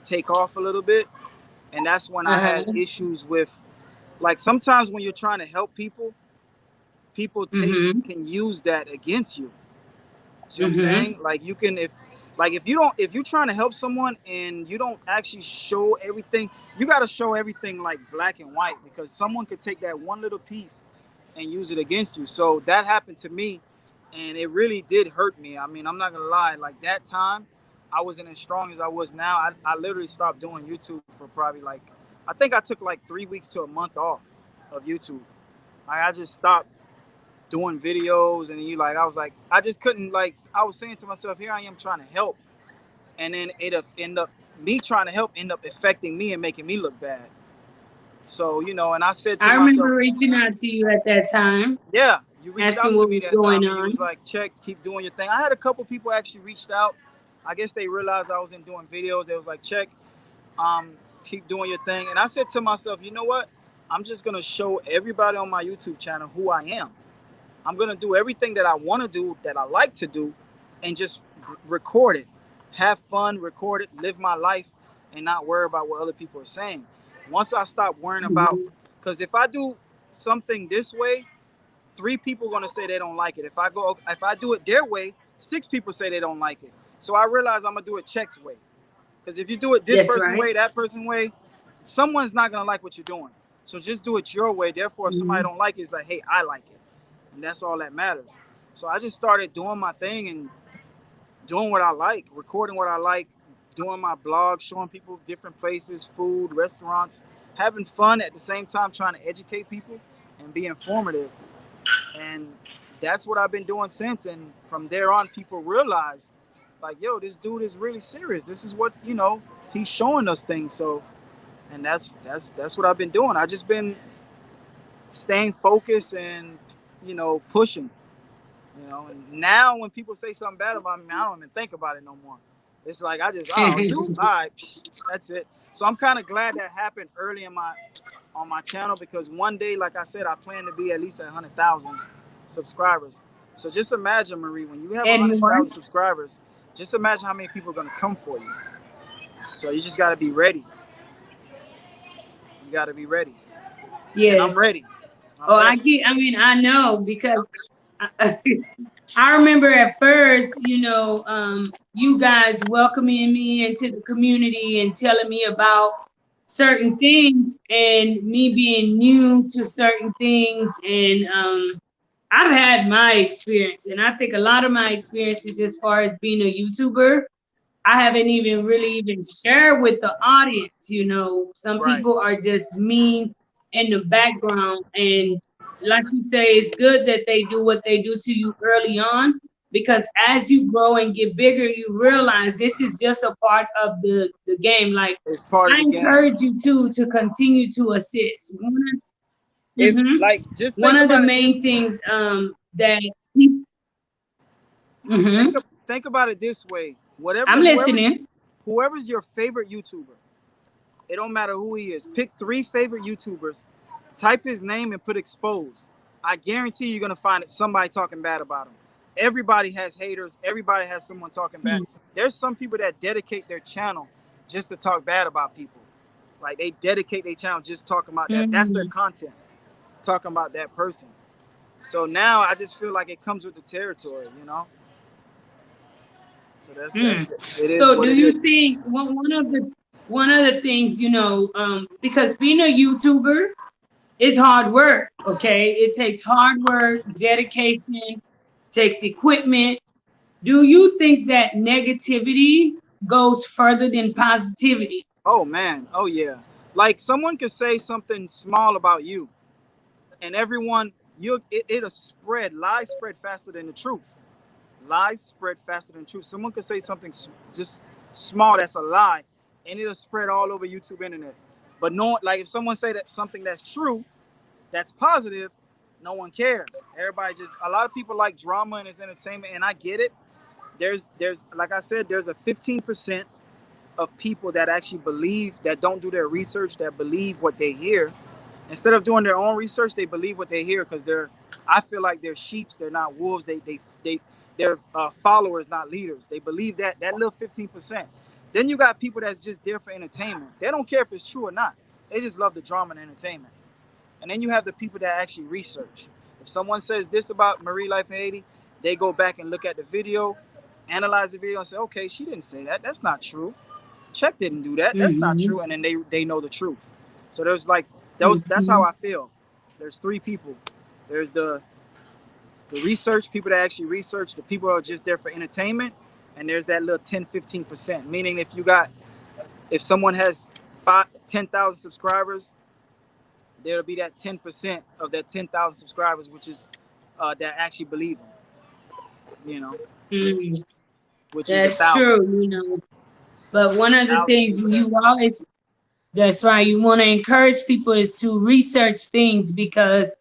take off a little bit. And that's when I had Uh-huh. issues with, like, sometimes when you're trying to help people, people Mm-hmm. can use that against you. See what I'm Mm-hmm. saying? Like you can, if you don't, if you're trying to help someone and you don't actually show everything, you got to show everything like black and white, because someone could take that one little piece and use it against you. So that happened to me, and it really did hurt me. I mean, I'm not gonna lie. Like that time, I wasn't as strong as I was now. I literally stopped doing YouTube for probably like, I think I took like 3 weeks to a month off of YouTube. Like I just stopped doing videos, and you like, I was like, I just couldn't, like, I was saying to myself, here I am trying to help, and then it end up, me trying to help end up affecting me and making me look bad. So and I said to I remember myself, reaching out to you at that time, yeah, you reached asking out to what me was that going time, and you on. was like, check, keep doing your thing. I had a couple people actually reached out. I guess they realized I wasn't doing videos. They was like, check, um keep doing your thing. And I said to myself, you know what, I'm just gonna show everybody on my YouTube channel who I am. I'm gonna do everything that I want to do, that I like to do, and just record it, have fun, record it, live my life, and not worry about what other people are saying. Once I stop worrying about, Mhm. because if I do something this way, 3 people are gonna say they don't like it. If I do it their way, 6 people say they don't like it. So I realize I'm gonna do it Czech's way. Because if you do it this That's person right. way, that person way, someone's not gonna like what you're doing. So just do it your way. Therefore, if somebody Mhm. don't like it, it's like, hey, I like it, and that's all that matters. So I just started doing my thing and doing what I like, recording what I like, doing my blog, showing people different places, food, restaurants, having fun at the same time, trying to educate people and be informative. And that's what I've been doing since. And from there on, people realize, like, yo, this dude is really serious. This is what, he's showing us things. So, and that's what I've been doing. I just been staying focused and pushing. And now when people say something bad about me, I don't even think about it no more. It's like I just, oh, you, all right, that's it. So I'm kind of glad that happened early in my on my channel, because one day, like I said, I plan to be at least 100,000 subscribers. So just imagine, Marie, when you have And more. 100,000 subscribers, just imagine how many people are gonna come for you. So you just got to be ready. You got to be ready, and I'm Yes. ready. I'm Oh, ready. I mean, I know because I, I remember at first, you guys welcoming me into the community and telling me about certain things and me being new to certain things. And I've had my experience, and I think a lot of my experiences as far as being a YouTuber, I haven't even really even shared with the audience. Some Right. people are just mean in the background. And like you say, it's good that they do what they do to you early on, because as you grow and get bigger, you realize this is just a part of the game. Like It's part of I the game. encourage you to continue to assist. If Mhm. like, just One think of the about it main this things that people, think mhm, think about it this way. Whatever I'm whoever's listening. whoever's your favorite YouTuber, it don't matter who he is. Pick 3 favorite YouTubers, type his name and put exposed. I guarantee you're gonna find somebody talking bad about him. Everybody has haters. Everybody has someone talking bad. Mhm. There's some people that dedicate their channel just to talk bad about people. Like they dedicate their channel just talking about that. That's their Mm-hmm. content, talking about that person. So now I just feel like it comes with the territory, you know. So that's Mm. it is So what do it you is. think one of the things, you know, because being a YouTuber is hard work, okay? It takes hard work, dedication, takes equipment. Do you think that negativity goes further than positivity? Oh man, oh yeah. Like someone could say something small about you, and everyone it'll spread. Lies spread faster than the truth. Lies spread faster than truth. Someone could say something just small that's a lie, and it'll spread all over YouTube internet. But no, like if someone say that something that's true, that's positive, no one cares. Everybody just a lot of people like drama and it's entertainment, and I get it. There's like I said, there's a 15% of people that actually believe, that don't do their research, that believe what they hear. Instead of doing their own research, they believe what they hear because I feel like they're sheeps, they're not wolves. They're followers, not leaders. They believe that little 15%. Then you got people that's just there for entertainment. They don't care if it's true or not. They just love the drama and entertainment. And then you have the people that actually research. If someone says this about Marie Life in Haiti, they go back and look at the video, analyze the video, and say, okay, she didn't say that. That's not true. Czech didn't do that. That's not Mm-hmm. true. And then they know the truth. So there's like those. That's how Mm-hmm. I feel. There's three people. There's the research people that actually research. The people who are just there for entertainment, and there's that little 10-15%. Meaning if someone has 10,000 subscribers, there'll be that 10% of that 10,000 subscribers, which is that actually believe them. You know, Mm. which is a That's thousand. true, you know. So But one of the 1,000 things people that. you always, that's right, you want to encourage people is to research things because,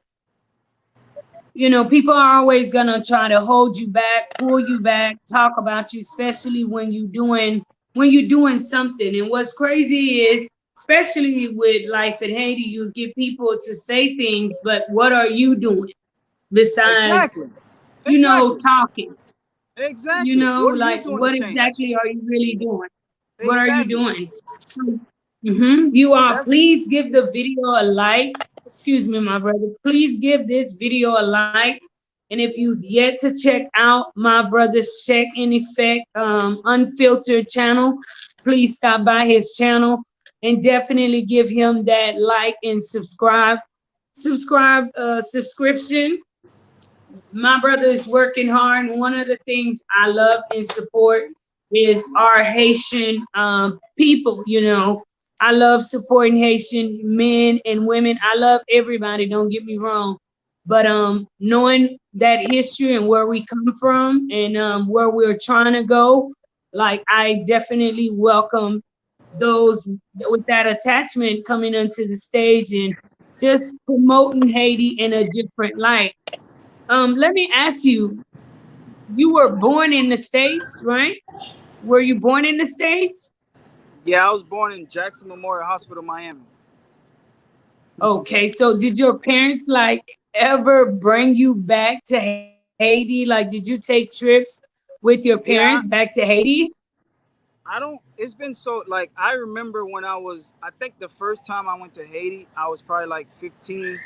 you know, people are always going to try to hold you back, pull you back, talk about you, especially when you're doing something. And what's crazy is, especially with Life in Haiti, you get people to say things, but what are you doing besides, Exactly. you know, Exactly. talking? You Exactly. know, What are you like doing to what change? exactly are you really doing? What are you Exactly. doing? So, you all, That's please give the video a like. Excuse me, my brother. Please give this video a like. And if you've yet to check out my brother's Check in Effect Unfiltered channel, please stop by his channel and definitely give him that like and subscription. My brother is working hard. And one of the things I love and support is our Haitian people. You know, I love supporting Haitian men and women. I love everybody. Don't get me wrong, but knowing that history and where we come from and where we're trying to go, like I definitely welcome those with that attachment coming onto the stage and just promoting Haiti in a different light. Let me ask you, you were born in the States, right? Were you born in the States? Yeah. I was born in Jackson Memorial Hospital, Miami. Okay, so did your parents like ever bring you back to Haiti? Like, did you take trips with your parents back Yeah. to Haiti? I don't. It's been so like I remember when I was. I think the first time I went to Haiti, I was probably like 15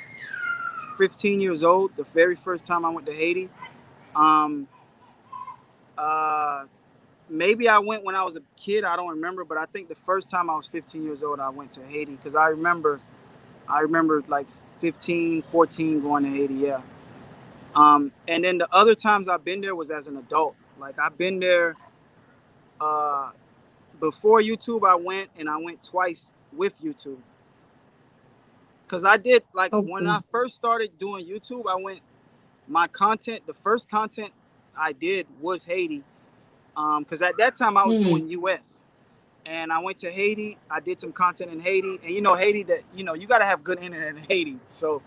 years old. The very first time I went to Haiti. Um. Uh. Maybe I went when I was a kid. I don't remember, but I think the first time I was 15 years old, I went to Haiti because I remember like 15, 14 going to Haiti. Yeah. And then the other times I've been there was as an adult. Like I've been there uh, before YouTube. I went twice with YouTube because I did like when Okay. I first started doing YouTube. I went my content. The first content I did was Haiti because at that time I was Mm, doing US. And I went to Haiti. I did some content in Haiti, and you know Haiti. That you got to have good internet in Haiti. So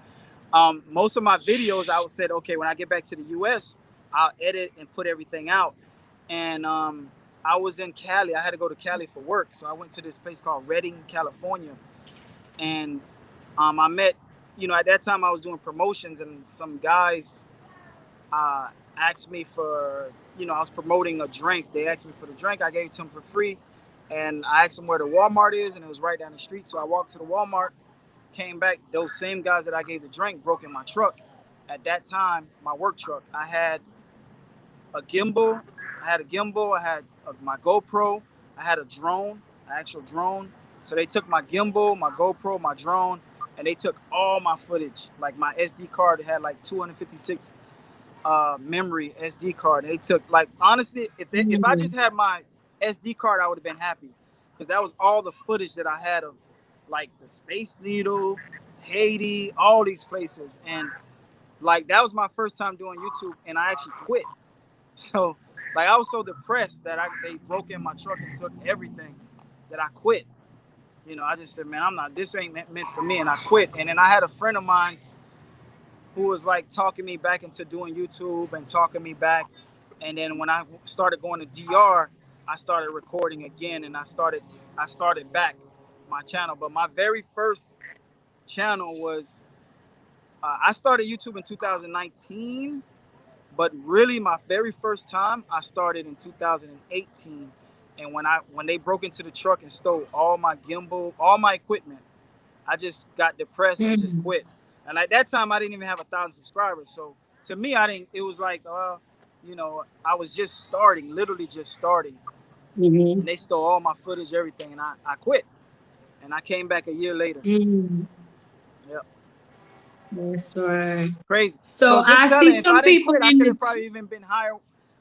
most of my videos, I said, okay, when I get back to the U.S., I'll edit and put everything out. And I was in Cali. I had to go to Cali for work, so I went to this place called Redding, California, and I met. At that time I was doing promotions, and some guys asked me for. I was promoting a drink. They asked me for the drink. I gave it to them for free. And I asked them where the Walmart is, and it was right down the street. So I walked to the Walmart, came back. Those same guys that I gave the drink broke in my truck. At that time, my work truck, I had a gimbal. I had my GoPro. I had a drone, an actual drone. So they took my gimbal, my GoPro, my drone, and they took all my footage. Like my SD card had like 256 memory SD card. They took, like, honestly, if I just had my SD card, I would have been happy, because that was all the footage that I had of, like, the Space Needle, Haiti, all these places. And like, that was my first time doing YouTube, and I actually quit. So, like, I was so depressed that they broke in my truck and took everything, that I quit. You know, I just said, man, this ain't meant for me, and I quit. And then I had a friend of mine who was like talking me back into doing YouTube and talking me back. And then when I started going to DR, I started recording again, and I started back my channel. But my very first channel was, I started YouTube in 2019, but really my very first time I started in 2018. And when they broke into the truck and stole all my gimbal, all my equipment, I just got depressed and just quit. And at that time, I didn't even have 1,000 subscribers. So to me, it was like, you know, I was just starting, literally just starting. And they stole all my footage, everything, and I quit. And I came back a year later. Yep. That's right. Crazy. So just I telling, see if some I didn't people quit, I in could the have probably even been higher,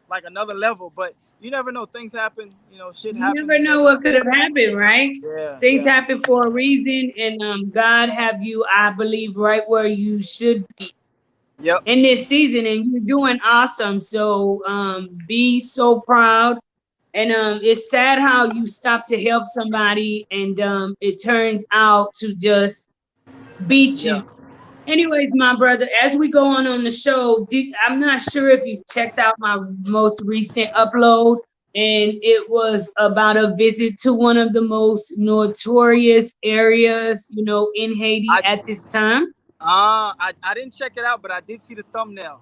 like another level. But you never know. Things happen. You know, shit you happens. never know what could have happened, right? Yeah. Things happen for a reason, and God have you, I believe, right where you should be. Yep. In this season, and you're doing awesome. So be so proud. And it's sad how you stop to help somebody, and it turns out to just beat Yeah. you. Anyways, my brother, as we go on the show, I'm not sure if you've checked out my most recent upload, and it was about a visit to one of the most notorious areas, you know, in Haiti at this time. I didn't check it out, but I did see the thumbnail.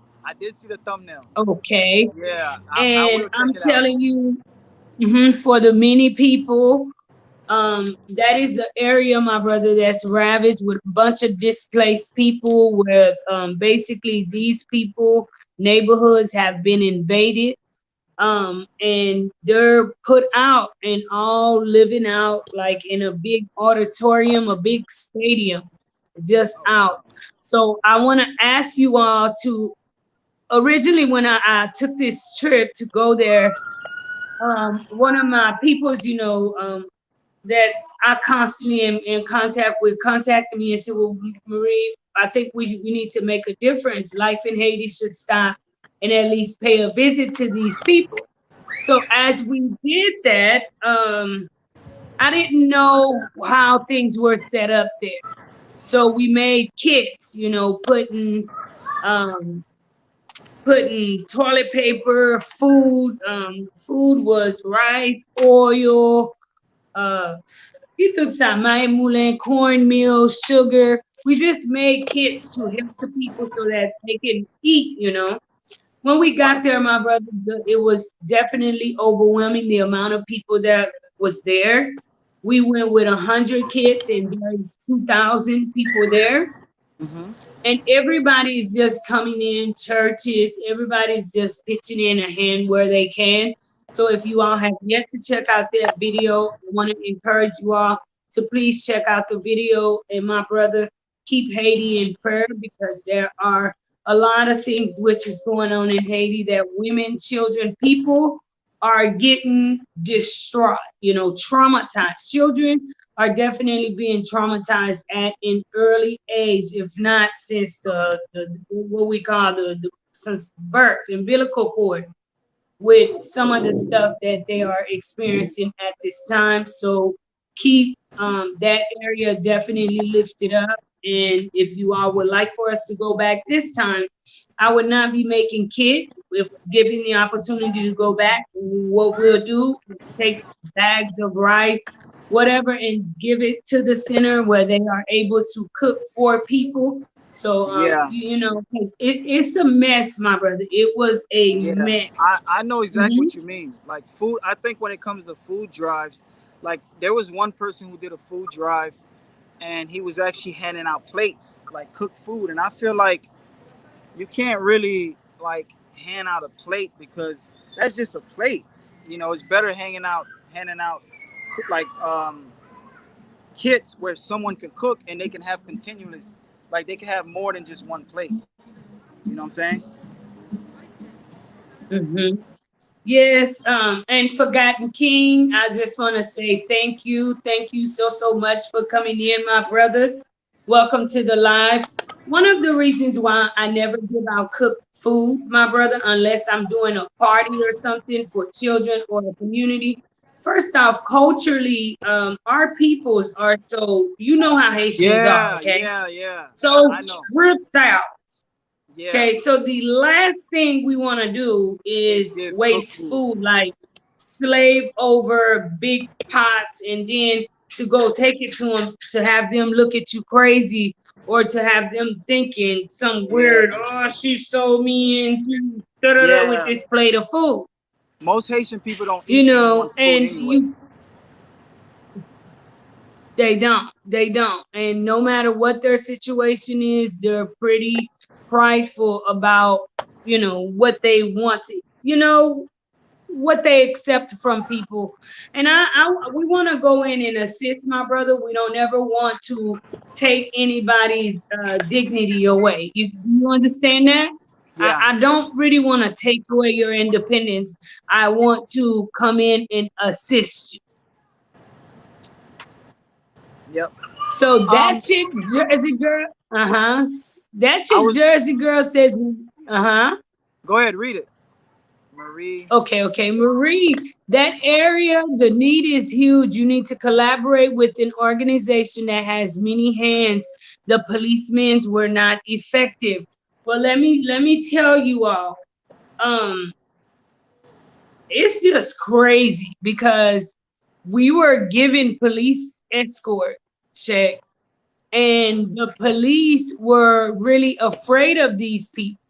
Okay. Yeah, I And will check I'm it out. telling you, for the many people, that is an area, my brother, that's ravaged with a bunch of displaced people, where basically these people, neighborhoods have been invaded, and they're put out and all living out like in a big auditorium, a big stadium, just Oh, out. wow. So I want to ask you all to, originally when I took this trip to go there, one of my peoples, you know, that I constantly am in contact with, contacted me and said, well, Marie, I think we need to make a difference. Life in Haiti should stop and at least pay a visit to these people. So as we did that, I didn't know how things were set up there. So we made kits, you know, um, putting toilet paper, food. Food was rice, oil, he took some my moulin, cornmeal, sugar. We just made kits to help the people so that they can eat, you know. When we got there, my brother, it was definitely overwhelming the amount of people that was there. We went with 100 kids, and there's 2,000 people there. Mm-hmm. And everybody's just coming in, churches, everybody's just pitching in a hand where they can. So if you all have yet to check out that video, I want to encourage you all to please check out the video. And my brother, keep Haiti in prayer, because there are a lot of things which is going on in Haiti, that women, children, people are getting distraught, you know, traumatized. Children are definitely being traumatized at an early age, if not since the what we call since birth, umbilical cord, with some of the stuff that they are experiencing at this time. So keep that area definitely lifted up. And if you all would like for us to go back this time, I would not be making kit. If given the opportunity to go back, what we'll do is take bags of rice, whatever, and give it to the center where they are able to cook for people. So Yeah. you know, because it's a mess, my brother. It was a Yeah, mess. I know exactly Hmm. what you mean. Like food, I think when it comes to food drives, like there was one person who did a food drive, and he was actually handing out plates, like cooked food. And I feel like you can't really like hand out a plate because that's just a plate. You know, it's better handing out like kits where someone can cook and they can have continuous, like they can have more than just one plate. You know what I'm saying? Mm-hmm. Yes, and Forgotten King, I just want to say thank you. Thank you so, so much for coming in, my brother. Welcome to the live. One of the reasons why I never give out cooked food, my brother, unless I'm doing a party or something for children or the community. First off, culturally, our peoples are so, you know how Haitians are, Yeah, okay? yeah, yeah. So I know. stripped out. Yeah, Okay, so the last thing we want to do it's is give cook waste food. food, like slave over big pots and then to go take it to them to have them look at you crazy or to have them thinking some Yeah, weird, oh, she's so mean to da da da with yeah. this plate of food, Most Haitian people don't you eat know, anyone's food and anyway. you they don't. And no matter what their situation is, they're pretty prideful about, what they want to, what they accept from people. And we want to go in and assist, my brother. We don't ever want to take anybody's dignity away. You understand that? I, Yeah. I don't really want to take away your independence. I want to come in and assist you. Yep. So Um, that chick, Jersey girl, that I chick, was. Jersey girl says, Go ahead, read it, Marie. okay, Marie, that area, the need is huge. You need to collaborate with an organization that has many hands. The policemen were not effective. Well, let me tell you all, um, it's just crazy because we were given police escort check, and the police were really afraid of these people.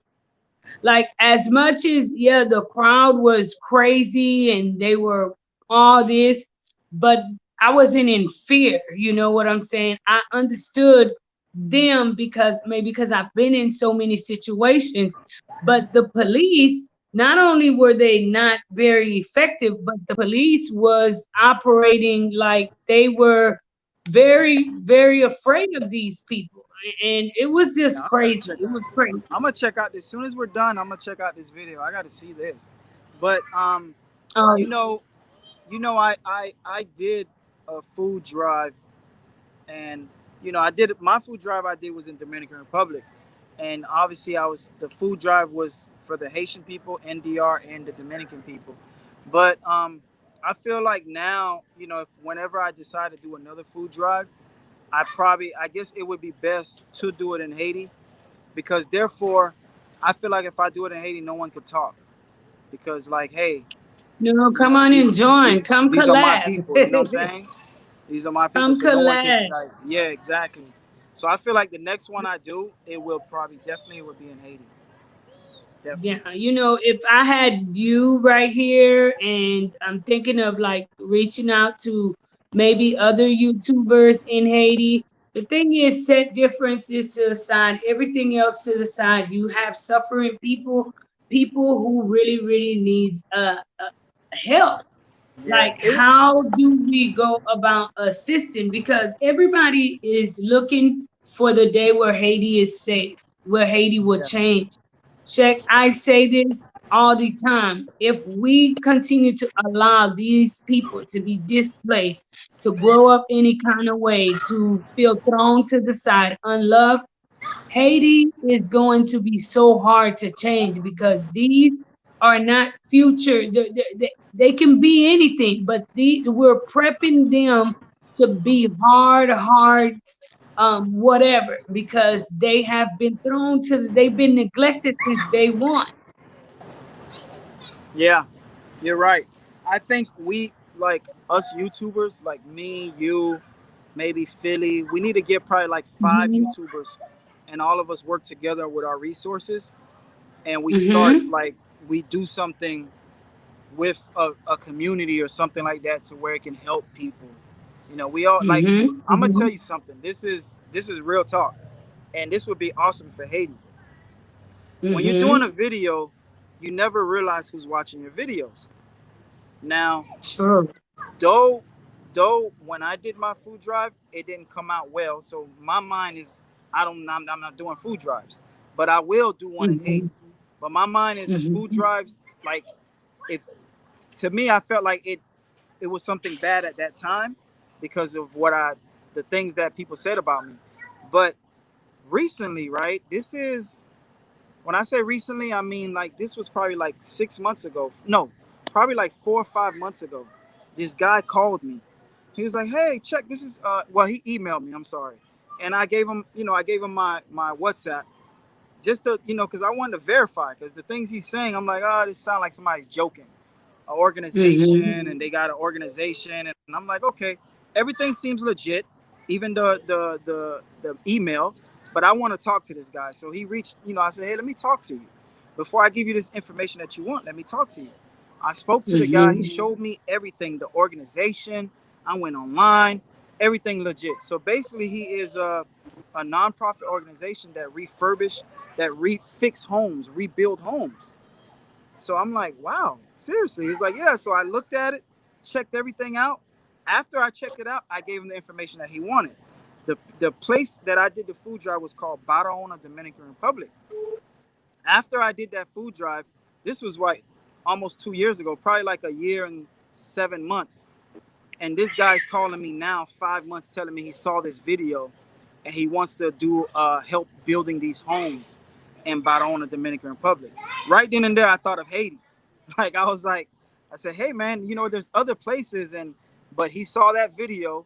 Like, as much as, yeah, the crowd was crazy and they were all this, but I wasn't in fear. You know what I'm saying? I understood them because maybe because I've been in so many situations. But the police, not only were they not very effective, but the police was operating like they were very, very afraid of these people. And it was Yeah, just I'm gonna crazy. check It out. was crazy. I'm gonna check out as soon as we're done. I'm gonna check out this video. I gotta see this. But you Um, know, I did a food drive, and I did my food drive. I did was in Dominican Republic, and obviously the food drive was for the Haitian people, NDR, and the Dominican people. But I feel like now, if whenever I decide to do another food drive, I guess it would be best to do it in Haiti, because therefore I feel like if I do it in Haiti, no one could talk, because like, hey, no, come on these and join. these Come these are my collab. people. You know what I'm saying? These are my people, Come so no one can collab. like, yeah, exactly. So I feel like the next one I do, it will probably definitely would be in Haiti, definitely. Yeah, if I had you right here, and I'm thinking of like reaching out to maybe other YouTubers in Haiti. The thing is, set differences to the side, everything else to the side. You have suffering people, people who really, really needs help. Yeah, Like, how do we go about assisting? Because everybody is looking for the day where Haiti is safe, where Haiti will yeah, change. Check, I say this all the time. If we continue to allow these people to be displaced, to grow up any kind of way, to feel thrown to the side, unloved, Haiti is going to be so hard to change because these are not future. They can be anything, but these, we're prepping them to be hard, whatever, because they have been they've been neglected since day one. yeah. You're right. I think we, like us YouTubers, like me, you, maybe Philly, we need to get probably like five Hmm. YouTubers, and all of us work together with our resources, and we start Hmm. like we do something with a community or something like that to where it can help people. You know, we all like. Mm-hmm. I'm gonna tell Mm-hmm. you something. This is real talk, and this would be awesome for Haiti. When you're doing Mm-hmm. a video, you never realize who's watching your videos. Now, Sure. though, though, when I did my food drive, it didn't come out well. So my mind is, I'm not doing food drives, but I will do one in Mm-hmm. Haiti. But my mind is food Mm-hmm. drives. Like, if to me, I felt like it was something bad at that time because of the things that people said about me. But recently, right? This is when I say recently, I mean like this was probably like 6 months ago. No, probably like 4 or 5 months ago. This guy called me. He was like, "Hey, check. This is well, he emailed me. I'm sorry, and I gave him my WhatsApp just to because I wanted to verify because the things he's saying, I'm like, oh, this sounds like somebody's joking. An Mm-hmm. organization, and they got an organization, and I'm like, okay, everything seems legit, even the email, but I want to talk to this guy. So he reached, I said, hey, let me talk to you before I give you this information that you want. Let me talk to you. I spoke to the guy. He Mm-hmm. showed me everything, the organization. I went online, everything legit. So basically, he is a nonprofit organization that that refix homes, rebuild homes. So I'm like, wow, seriously? He's like, yeah. So I looked at it, checked everything out. After I checked it out, I gave him the information that he wanted. The place that I did the food drive was called Barahona, Dominican Republic. After I did that food drive, this was what almost 2 years ago, probably like a year and 7 months. And this guy's calling me now, 5 months, telling me he saw this video and he wants to do help building these homes in Barahona, Dominican Republic. Right then and there, I thought of Haiti. Like I was like, I said, hey man, there's other places, but he saw that video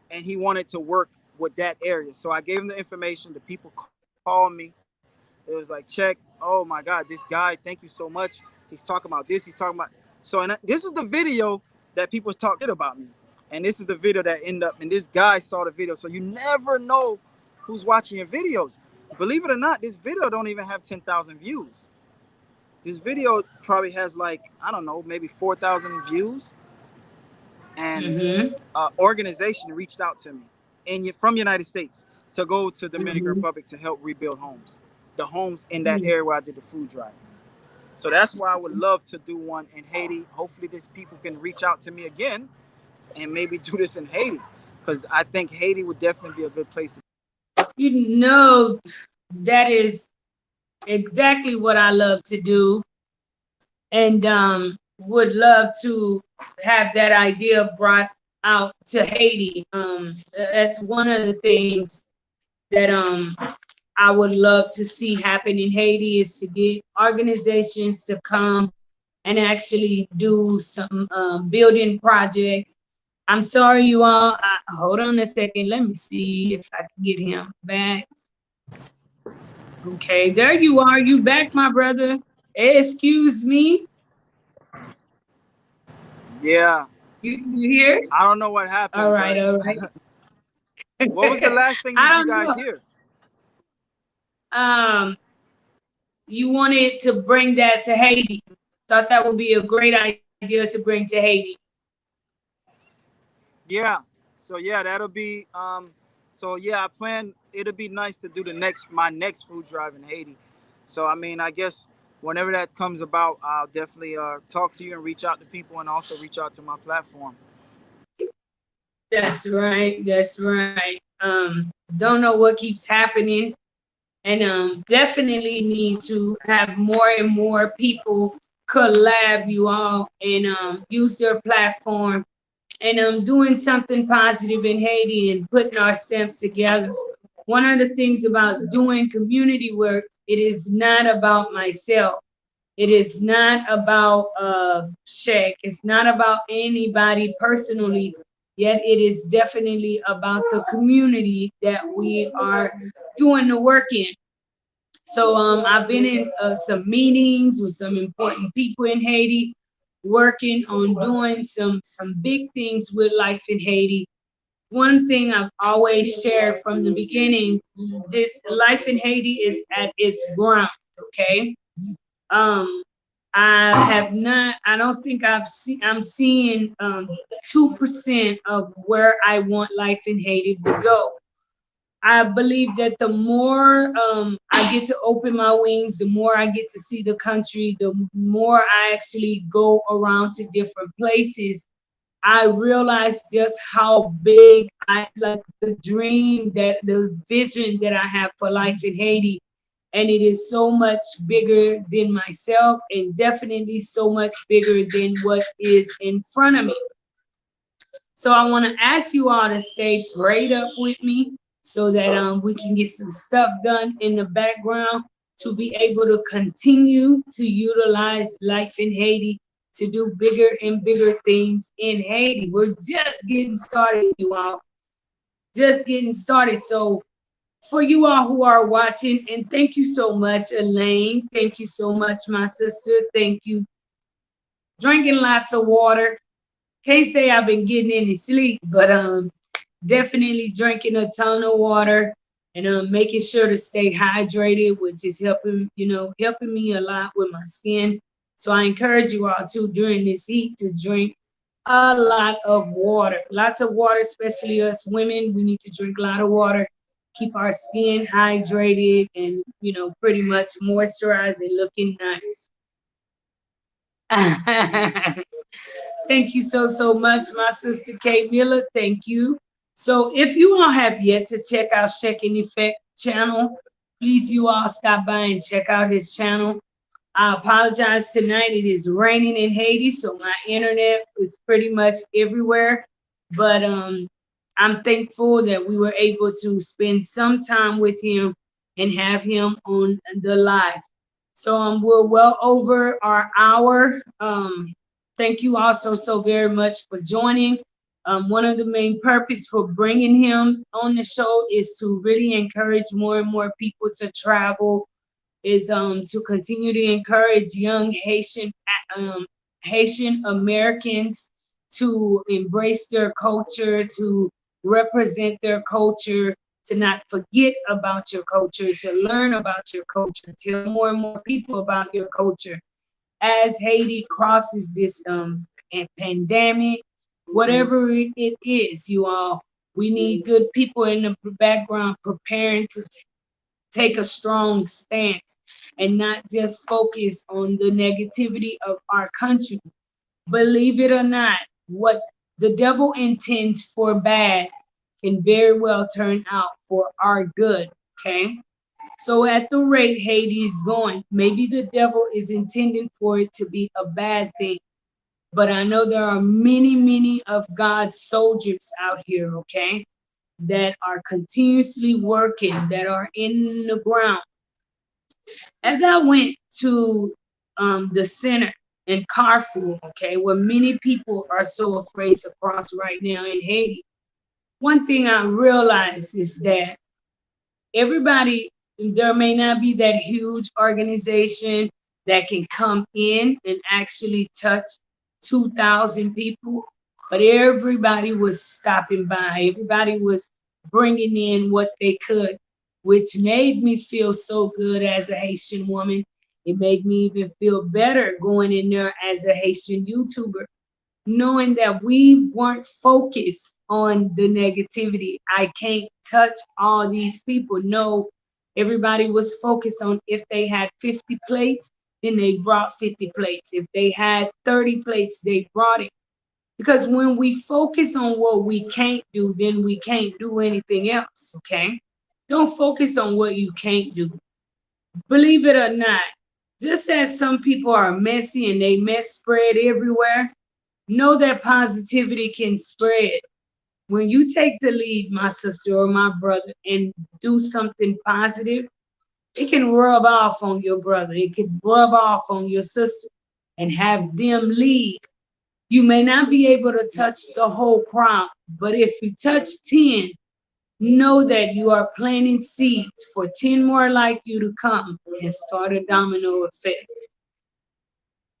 and he wanted to work with that area. So I gave him the information. The people called me. It was like, check. Oh my God, this guy, thank you so much. He's talking about this. He's talking about. So, and this is the video that people talk shit about me. And this is the video that ended up, and this guy saw the video. So you never know who's watching your videos. Believe it or not, this video don't even have 10,000 views. This video probably has like, I don't know, maybe 4,000 views. And Mm-hmm. organization reached out to me from United States to go to Dominican Mm-hmm. Republic to help rebuild homes, the homes in that area where I did the food drive. So that's why I would love to do one in Haiti. Hopefully, these people can reach out to me again and maybe do this in Haiti, because I think Haiti would definitely be a good place to. You know, that is exactly what I love to do, and would love to have that idea brought out to Haiti. That's one of the things that I would love to see happen in Haiti is to get organizations to come and actually do some building projects. I'm sorry, you all. Hold on a second. Let me see if I can get him back. Okay, there you are. You back, my brother. Excuse me. Yeah, You here? I don't know what All happened, right, but all right. what was the last thing I did you don't guys know. hear? Um, you wanted to bring that to Haiti. Thought that would be a great idea to bring to Haiti. Yeah. So yeah, that'll be so yeah, I plan it'll be nice to do my next food drive in Haiti. So I mean, I guess whenever that comes about, I'll definitely talk to you and reach out to people and also reach out to my platform. That's right. That's right. Don't know what keeps happening, and definitely need to have more and more people collab, you all, and use their platform, and doing something positive in Haiti and putting our stamps together. One of the things about doing community work, it is not about myself. It is not about Czech. It's not about anybody personally. Yet it is definitely about the community that we are doing the work in. So I've been in some meetings with some important people in Haiti, working on doing some big things with life in Haiti. One thing I've always shared from the beginning, this life in Haiti is at its ground, okay? Um, I have not, I don't think I'm seeing 2% of where I want life in Haiti to go. I believe that the more I get to open my wings, the more I get to see the country, the more I actually go around to different places. I realize just how big I like the dream, that the vision that I have for life in Haiti. And it is so much bigger than myself, and definitely so much bigger than what is in front of me. So I want to ask you all to stay prayed up with me so that we can get some stuff done in the background to be able to continue to utilize life in Haiti to do bigger and bigger things in Haiti. We're just getting started, you all. Just getting started. So for you all who are watching, and thank you so much, Elaine. Thank you so much, my sister. Thank you. Drinking lots of water. Can't say I've been getting any sleep, but definitely drinking a ton of water and making sure to stay hydrated, which is helping, helping me a lot with my skin. So I encourage you all to during this heat to drink a lot of water. Lots of water, especially us women. We need to drink a lot of water, keep our skin hydrated and pretty much moisturized and looking nice. Thank you so much, my sister Kate Miller. Thank you. So if you all have yet to check out Check and Effect channel, please you all stop by and check out his channel. I apologize tonight. It is raining in Haiti, so my internet is pretty much everywhere. But I'm thankful that we were able to spend some time with him and have him on the live. So we're well over our hour. Thank you also so very much for joining. One of the main purpose for bringing him on the show is to really encourage more and more people to travel, is to continue to encourage young Haitian Americans to embrace their culture, to represent their culture, to not forget about your culture, to learn about your culture, tell more and more people about your culture. As Haiti crosses this pandemic, whatever it is, you all, we need good people in the background preparing to take a strong stance and not just focus on the negativity of our country. Believe it or not, what the devil intends for bad can very well turn out for our good. Okay. So at the rate Haiti's going, maybe the devil is intending for it to be a bad thing. But I know there are many, many of God's soldiers out here, okay, that are continuously working, that are in the ground. As I went to the center in Carrefour, okay, where many people are so afraid to cross right now in Haiti, one thing I realized is that everybody, there may not be that huge organization that can come in and actually touch 2,000 people, but everybody was stopping by. Everybody was bringing in what they could, which made me feel so good as a Haitian woman. It made me even feel better going in there as a Haitian YouTuber, knowing that we weren't focused on the negativity. I can't touch all these people. No, everybody was focused on if they had 50 plates, then they brought 50 plates. If they had 30 plates, they brought it. Because when we focus on what we can't do, then we can't do anything else, okay? Don't focus on what you can't do. Believe it or not, just as some people are messy and they mess spread everywhere, know that positivity can spread. When you take the lead, my sister or my brother, and do something positive, it can rub off on your brother. It can rub off on your sister and have them lead. You may not be able to touch the whole crowd, but if you touch 10, know that you are planting seeds for 10 more like you to come and start a domino effect.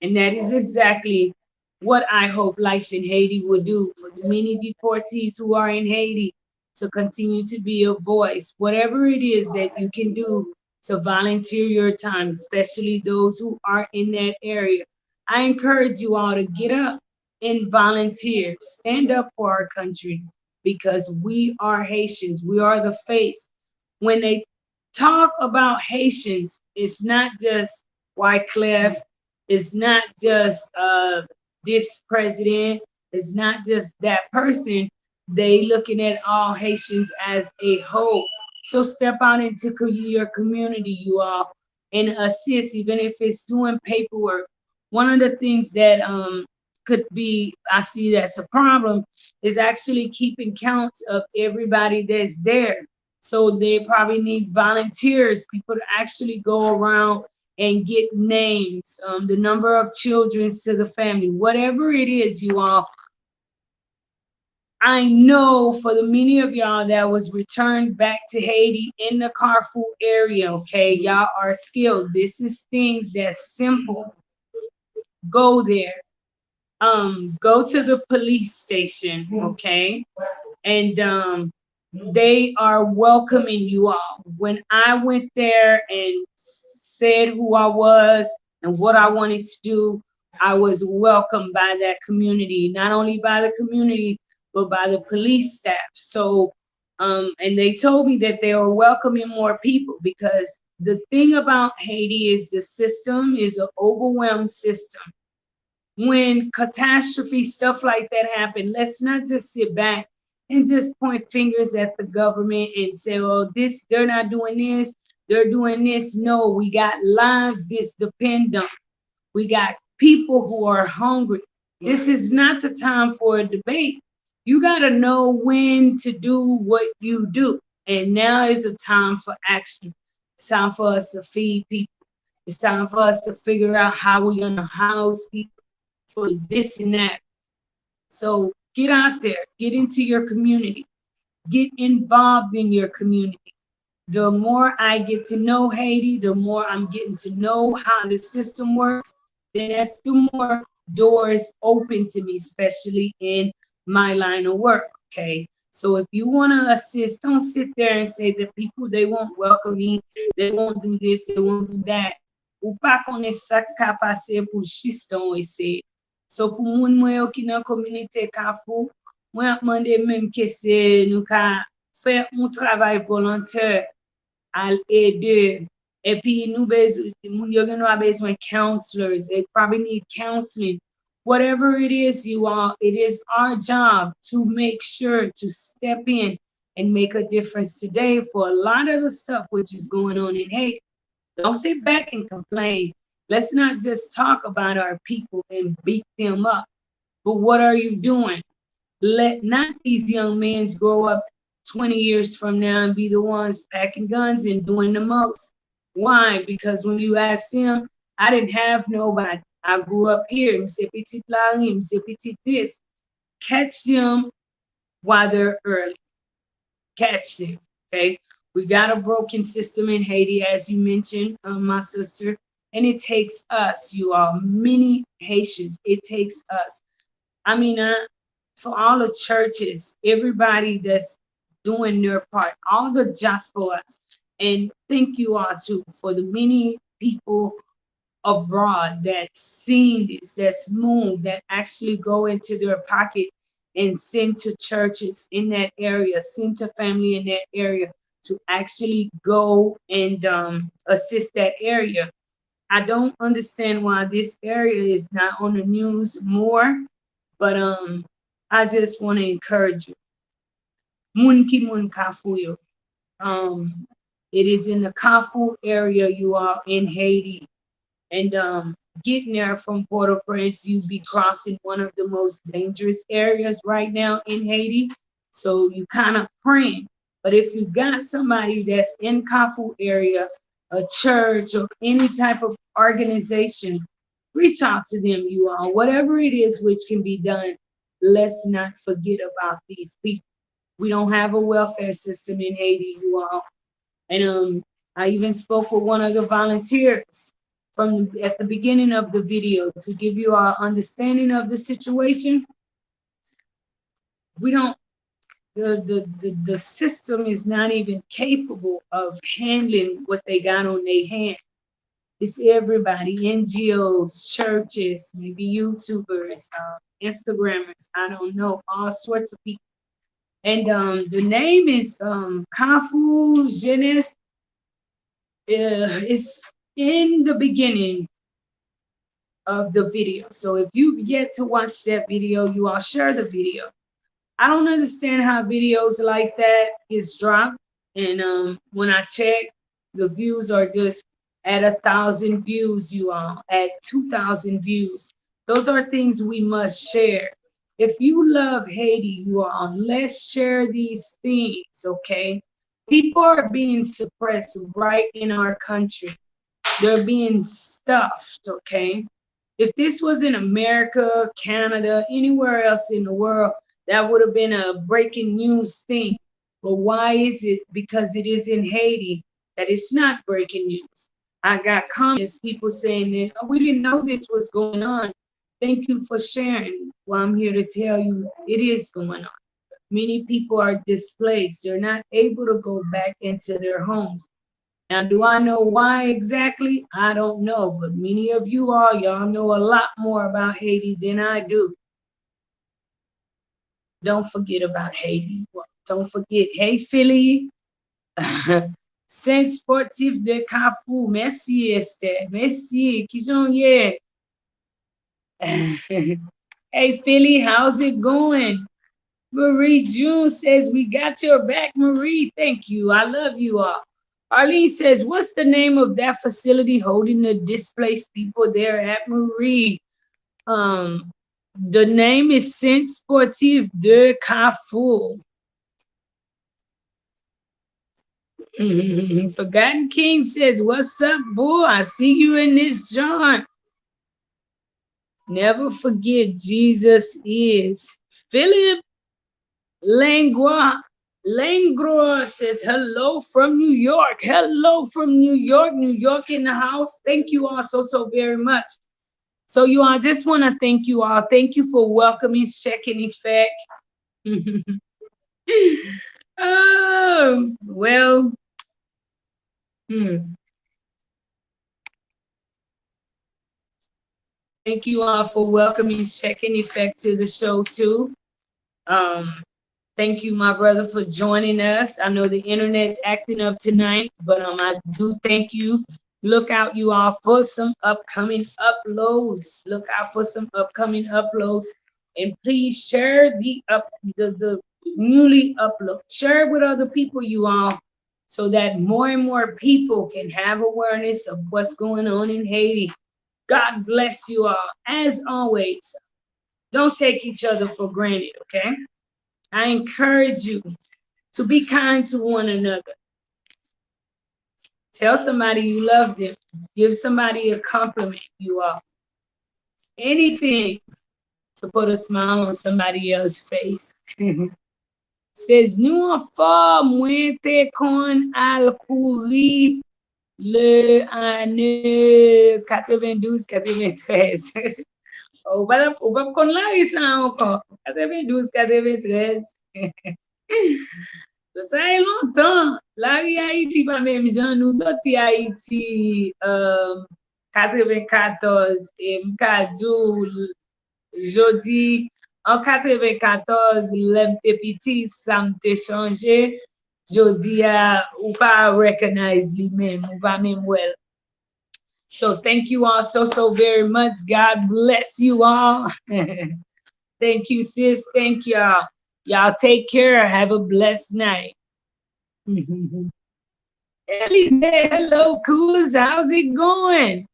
And that is exactly what I hope Life in Haiti will do for the many deportees who are in Haiti, to continue to be a voice. Whatever it is that you can do to volunteer your time, especially those who are in that area. I encourage you all to get up and volunteer. Stand up for our country because we are Haitians. We are the face. When they talk about Haitians, it's not just Wycliffe, it's not just this president, it's not just that person. They looking at all Haitians as a whole. So step out into your community, you all, and assist, even if it's doing paperwork. One of the things that could be, I see that's a problem, is actually keeping count of everybody that's there. So they probably need volunteers, people to actually go around and get names, the number of children to the family, whatever it is, you all. I know for the many of y'all that was returned back to Haiti in the Carrefour area, okay, y'all are skilled. This is things that's simple. Go there. Go to the police station, okay? And they are welcoming you all. When I went there and said who I was and what I wanted to do, I was welcomed by that community, not only by the community, but by the police staff. So, and they told me that they were welcoming more people because the thing about Haiti is the system is an overwhelmed system. When catastrophe stuff like that happen, let's not just sit back and just point fingers at the government and say, oh, this, they're not doing this, they're doing this. No, we got lives this depend on. We got people who are hungry. This is not the time for a debate. You got to know when to do what you do. And now is a time for action. It's time for us to feed people. It's time for us to figure out how we're going to house people for this and that. So get out there, get into your community, get involved in your community. The more I get to know Haiti, the more I'm getting to know how the system works, then that's the more doors open to me, especially in my line of work, okay? So if you want to assist, don't sit there and say that people, they won't welcome me, they won't do this, they won't do that. Ou pa konen sa ka pase pou chiston ese. So pou moun mwen yo ki nan komunite Kafou, mwen ap mande menm ke se nou ka fè un travay volontaire al ede. Et puis nou moun yo gen nou bezwen counselors. They probably need counseling. Whatever it is, you all, it is our job to make sure to step in and make a difference today for a lot of the stuff which is going on in Haiti. Don't sit back and complain. Let's not just talk about our people and beat them up. But what are you doing? Let not these young men grow up 20 years from now and be the ones packing guns and doing the most. Why? Because when you ask them, I didn't have nobody. I grew up here. M'se petit langi, m'se petit this. Catch them while they're early. Catch them, okay? We got a broken system in Haiti, as you mentioned, my sister, and it takes us, you all, many Haitians, it takes us. I mean, for all the churches, everybody that's doing their part, all the diasporas, and thank you all too for the many people abroad that's seen this, that's moved, that actually go into their pocket and send to churches in that area, send to family in that area to actually go and assist that area. I don't understand why this area is not on the news more, but I just want to encourage you. Mun ki mun kafuyo. It is in the Kafu area, you are in Haiti. And getting there from Port-au-Prince, you'd be crossing one of the most dangerous areas right now in Haiti. So you kind of praying. But if you got somebody that's in Kafu area, a church or any type of organization, reach out to them, you all. Whatever it is which can be done, let's not forget about these people. We don't have a welfare system in Haiti, you all. And I even spoke with one of the volunteers from at the beginning of the video to give you our understanding of the situation. We don't, the system is not even capable of handling what they got on their hand. It's everybody, NGOs, churches, maybe YouTubers, Instagrammers, I don't know, all sorts of people. And the name is Kafu Jeunesse. It's in the beginning of the video. So if you get to watch that video, you all share the video. I don't understand how videos like that is dropped. And when I check, the views are just at 1,000 views, you all, at 2,000 views. Those are things we must share. If you love Haiti, you all, let's share these things, okay? People are being suppressed right in our country. They're being stuffed, okay? If this was in America, Canada, anywhere else in the world, that would have been a breaking news thing. But why is it? Because it is in Haiti that it's not breaking news. I got comments, people saying that, oh, we didn't know this was going on. Thank you for sharing. Well, I'm here to tell you it is going on. Many people are displaced. They're not able to go back into their homes. Now, do I know why exactly? I don't know. But many of you all, y'all know a lot more about Haiti than I do. Don't forget about Haiti. Don't forget. Hey, Philly. Saint Sportif de Carrefour. Merci, Esther. Merci. Qui sont here? Hey, Philly, how's it going? Marie June says, we got your back, Marie. Thank you. I love you all. Arlene says, what's the name of that facility holding the displaced people there at Marie? The name is Saint Sportif de Carrefour. Forgotten King says, what's up, boy? I see you in this joint. Never forget, Jesus is. Philip Langlois says, hello from New York. Hello from New York. New York in the house. Thank you all so very much. So you all, just want to thank you all. Thank you for welcoming Czech in Effect. Oh, well. Thank you all for welcoming Czech in Effect to the show too. Thank you, my brother, for joining us. I know the internet's acting up tonight, but I do thank you. Look out, you all, for some upcoming uploads. Look out for some upcoming uploads, and please share the newly upload. Share it with other people, you all, so that more and more people can have awareness of what's going on in Haiti. God bless you all. As always, don't take each other for granted, okay? I encourage you to be kind to one another. Tell somebody you love them. Give somebody a compliment, you all. Anything to put a smile on somebody else's face. Says, nous en forme, moi te kon al courir le année 92-93. Ou pa kon la isa ankon. 92-93. Ça y est longtemps. La Haïti pa même jan nou sorti Haïti 94 et m'kadou jodi en 94 lèm te petit ça m'te changé. Jodi ou pa recognize li même, ou pa même well. So thank you all so very much. God bless you all. Thank you, sis. Thank y'all. Y'all take care. Have a blessed night. Ellie said, hello, Coolers. How's it going?